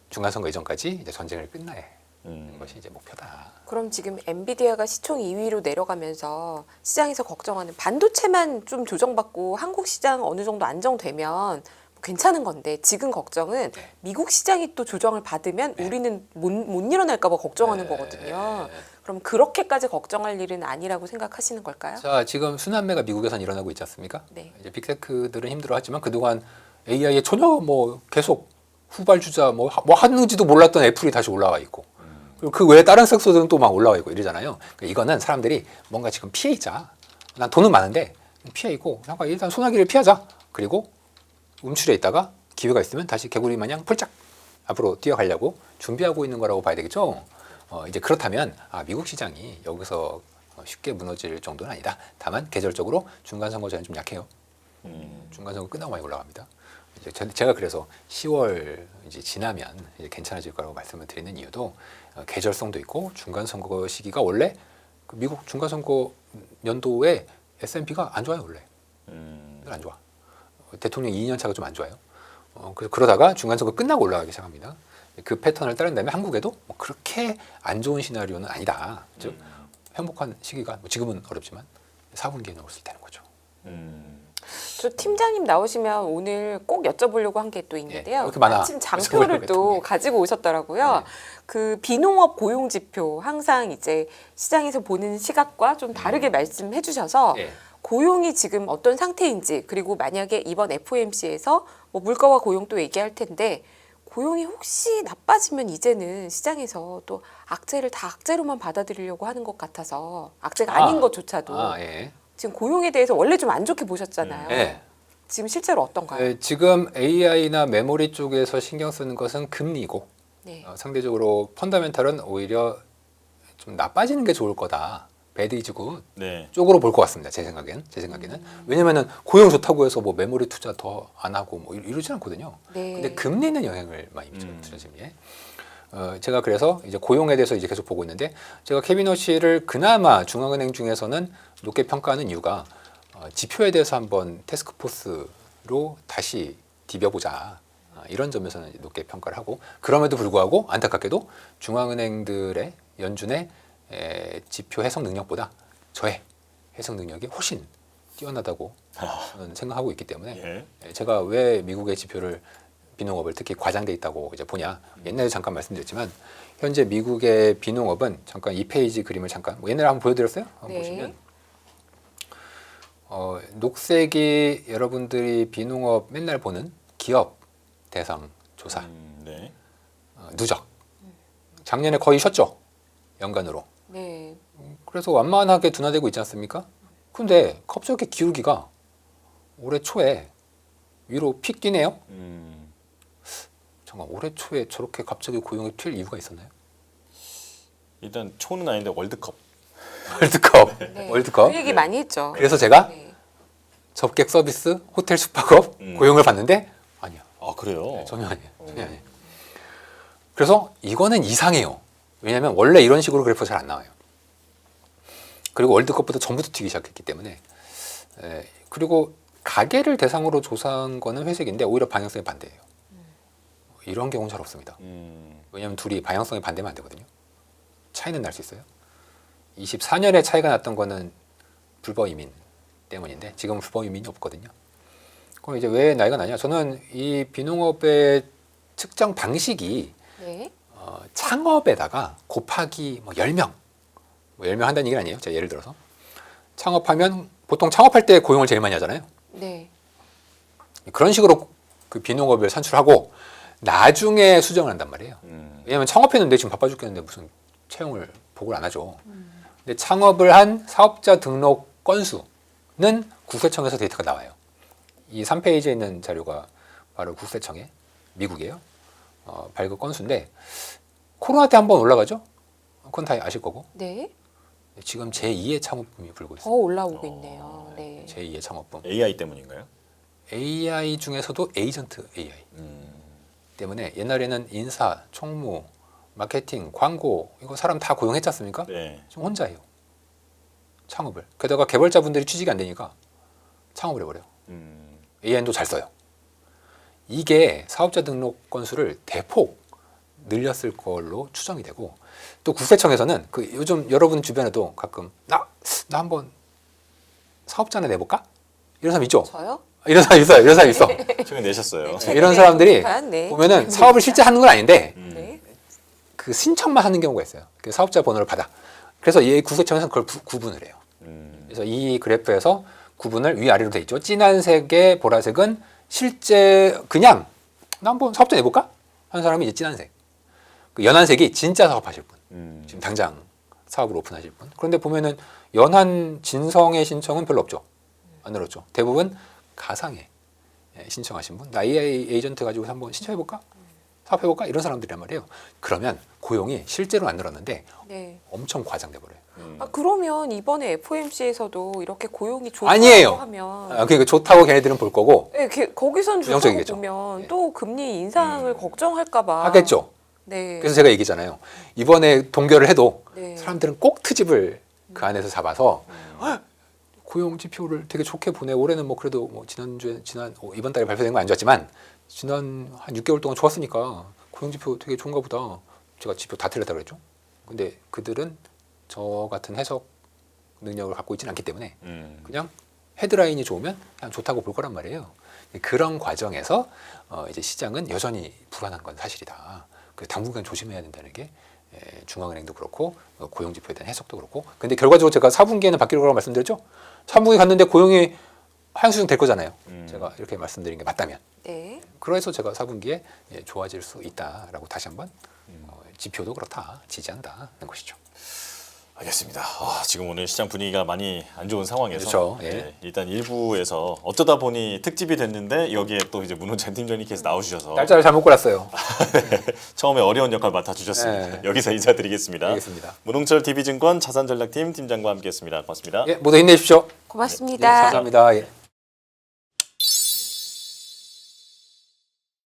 중간선거 이전까지 이제 전쟁을 끝내야 하는 것이 이제 목표다. 그럼 지금 엔비디아가 시총 2위로 내려가면서 시장에서 걱정하는 반도체만 좀 조정받고 한국 시장 어느 정도 안정되면 괜찮은 건데 지금 걱정은 미국 시장이 또 조정을 받으면 우리는 못 일어날까 봐 걱정하는 거거든요. 그럼 그렇게까지 걱정할 일은 아니라고 생각하시는 걸까요? 자, 지금 순환매가 미국에선 일어나고 있지 않습니까? 네. 이제 빅테크들은 힘들어하지만 그동안 AI에 전혀 뭐 계속 후발주자 뭐 하는지도 몰랐던 애플이 다시 올라와 있고 그리고 그 외에 다른 섹터들은 또 막 올라와 있고 이러잖아요. 그러니까 이거는 사람들이 뭔가 지금 피해 있자. 난 돈은 많은데 피해 있고 잠깐 일단 소나기를 피하자. 그리고 움츠려 있다가 기회가 있으면 다시 개구리 마냥 펄짝 앞으로 뛰어가려고 준비하고 있는 거라고 봐야 되겠죠. 이제 그렇다면 미국 시장이 여기서 쉽게 무너질 정도는 아니다. 다만 계절적으로 중간 선거 전에 좀 약해요. 중간 선거 끝나고 많이 올라갑니다. 이제 제가 그래서 10월 이제 지나면 이제 괜찮아질 거라고 말씀을 드리는 이유도 계절성도 있고 중간 선거 시기가 원래 그 미국 중간 선거 연도에 S&P가 안 좋아요 원래. 늘 안 좋아. 대통령 2년 차가 좀 안 좋아요. 그래서 그러다가 중간 선거 끝나고 올라가기 시작합니다. 그 패턴을 따른다면 한국에도 뭐 그렇게 안 좋은 시나리오는 아니다. 즉 행복한 시기가 뭐 지금은 어렵지만 4분기에 나올 수 있다는 거죠. 저 팀장님 나오시면 오늘 꼭 여쭤보려고 한 게 또 있는데요. 이렇게 많아. 마침 장표를 또 가지고 오셨더라고요. 그 비농업 고용 지표 항상 이제 시장에서 보는 시각과 좀 다르게 말씀해 주셔서 고용이 지금 어떤 상태인지 그리고 만약에 이번 FOMC에서 뭐 물가와 고용 또 얘기할 텐데 고용이 혹시 나빠지면 이제는 시장에서 또 악재를 다 악재로만 받아들이려고 하는 것 같아서 악재가 아닌 것조차도 지금 고용에 대해서 원래 좀 안 좋게 보셨잖아요. 지금 실제로 어떤가요? 지금 AI나 메모리 쪽에서 신경 쓰는 것은 금리고 상대적으로 펀더멘탈은 오히려 좀 나빠지는 게 좋을 거다. 배드 이즈 굿 쪽으로 볼 것 같습니다. 제 생각에는. 왜냐면은 고용 좋다고 해서 뭐 메모리 투자 더 안 하고 뭐 이러지 않거든요. 근데 금리는 영향을 많이 미쳐요. 투자 심리에. 제가 그래서 이제 고용에 대해서 이제 계속 보고 있는데 제가 케빈 워시를 그나마 중앙은행 중에서는 높게 평가하는 이유가 지표에 대해서 한번 태스크포스로 다시 디벼보자. 이런 점에서는 높게 평가를 하고 그럼에도 불구하고 안타깝게도 중앙은행들의 연준의 지표 해석 능력보다 저의 해석 능력이 훨씬 뛰어나다고 저는 생각하고 있기 때문에 제가 왜 미국의 지표를 비농업을 특히 과장돼 있다고 이제 보냐 옛날에 잠깐 말씀드렸지만 현재 미국의 비농업은 잠깐 이 페이지 그림을 잠깐 뭐 옛날에 한번 보여드렸어요? 한번 보시면 녹색이 여러분들이 비농업 맨날 보는 기업 대상 조사 누적 작년에 거의 쉬었죠 연간으로. 그래서 완만하게 둔화되고 있지 않습니까? 근데 갑자기 기울기가 올해 초에 위로 픽 뛰네요. 잠깐 올해 초에 저렇게 갑자기 고용이 튈 이유가 있었나요? 일단 초는 아닌데 월드컵. 월드컵. 그 얘기 많이 했죠. 그래서 제가 접객 서비스, 호텔 숙박업 고용을 봤는데 아니야. 그래요? 전혀 아니에요. 그래서 이거는 이상해요. 왜냐하면 원래 이런 식으로 그래프가 잘 안 나와요. 그리고 월드컵부터 전부터 튀기 시작했기 때문에 그리고 가계를 대상으로 조사한 거는 회색인데 오히려 방향성이 반대예요. 이런 경우는 잘 없습니다. 왜냐하면 둘이 방향성이 반대면 안 되거든요. 차이는 날 수 있어요. 24년에 차이가 났던 거는 불법 이민 때문인데 지금은 불법 이민이 없거든요. 그럼 이제 왜 나이가 나냐? 저는 이 비농업의 측정 방식이 창업에다가 곱하기 뭐 10명 뭐 10명 한다는 얘기는 아니에요. 제가 예를 들어서 창업하면 보통 창업할 때 고용을 제일 많이 하잖아요. 네. 그런 식으로 그 비농업을 산출하고 나중에 수정을 한단 말이에요. 왜냐하면 창업했는데 지금 바빠 죽겠는데 무슨 채용을 보고를 안 하죠. 근데 창업을 한 사업자 등록 건수는 국세청에서 데이터가 나와요. 이 3페이지에 있는 자료가 바로 국세청의 미국이에요. 발급 건수인데 코로나 때 한번 올라가죠. 그건 다 아실 거고. 네. 지금 제2의 창업붐이 불고 더 있어요. 올라오고 있네요. 네. 제2의 창업붐. AI 때문인가요? AI 중에서도 에이전트 AI 때문에 옛날에는 인사, 총무, 마케팅, 광고 이거 사람 다 고용했지 않습니까? 네. 지금 혼자예요. 창업을. 게다가 개발자분들이 취직이 안 되니까 창업을 해버려요. AI도 잘 써요. 이게 사업자 등록 건수를 대폭 늘렸을 걸로 추정이 되고 또 국세청에서는 그 요즘 여러분 주변에도 가끔 나 한번 사업자 하나 내볼까? 이런 사람 있죠? 저요? 이런 사람 있어요. 이런 사람 있어. 최근 내셨어요. 네. 이런 사람들이 네. 보면은 사업을 실제 하는 건 아닌데 네. 그 신청만 하는 경우가 있어요. 그 사업자 번호를 받아. 그래서 이 국세청에서는 그걸 구분을 해요. 그래서 이 그래프에서 구분을 위아래로 돼 있죠. 진한 색의 보라색은 실제 그냥 나 한번 사업자 내볼까? 하는 사람이 이제 진한색. 그 연한색이 진짜 사업하실 분. 지금 당장 사업을 오픈하실 분. 그런데 보면은 연한 진성의 신청은 별로 없죠. 안 늘었죠. 대부분 가상의 신청하신 분. 나 AI 에이전트 가지고 한번 신청해볼까? 사업해볼까? 이런 사람들이란 말이에요. 그러면 고용이 실제로 안 늘었는데 네. 엄청 과장돼 버려요. 아, 그러면 이번에 FOMC에서도 이렇게 고용이 좋다고 아니에요. 하면 그러니까 좋다고 걔네들은 볼 거고 네, 거기선 좋다고 부정적이겠죠. 보면 네. 또 금리 인상을 걱정할까 봐 하겠죠. 네. 그래서 제가 얘기했잖아요. 이번에 동결을 해도 네. 사람들은 꼭 트집을 그 안에서 잡아서 고용 지표를 되게 좋게 보내. 올해는 뭐 그래도 뭐 이번 달에 발표된 건 안 좋았지만 지난 한 6개월 동안 좋았으니까 고용 지표 되게 좋은가 보다. 제가 지표 다 틀렸다 그랬죠. 근데 그들은 저 같은 해석 능력을 갖고 있지는 않기 때문에 그냥 헤드라인이 좋으면 그냥 좋다고 볼 거란 말이에요. 그런 과정에서 이제 시장은 여전히 불안한 건 사실이다. 그 당분간 조심해야 된다는 게 중앙은행도 그렇고 고용 지표에 대한 해석도 그렇고. 근데 결과적으로 제가 4분기에는 바뀔 거라고 말씀드렸죠. 3분기 갔는데 고용이 하향수정 될 거잖아요. 제가 이렇게 말씀드린 게 맞다면. 네. 그래서 제가 4분기에 좋아질 수 있다라고 다시 한번 지표도 그렇다, 지지한다는 것이죠. 알겠습니다. 지금 오늘 시장 분위기가 많이 안 좋은 상황에서 그렇죠. 예. 네, 일단 일부에서 어쩌다 보니 특집이 됐는데 여기에 또 이제 문홍찬 팀장님께서 나오셔서 날짜를 잘못 골랐어요. 처음에 어려운 역할 맡아주셨습니다. 네. 여기서 인사드리겠습니다. 알겠습니다. 문홍철 DB증권 자산전략팀 팀장과 함께했습니다. 고맙습니다. 예, 모두 힘내십시오. 고맙습니다. 예, 감사합니다. 예.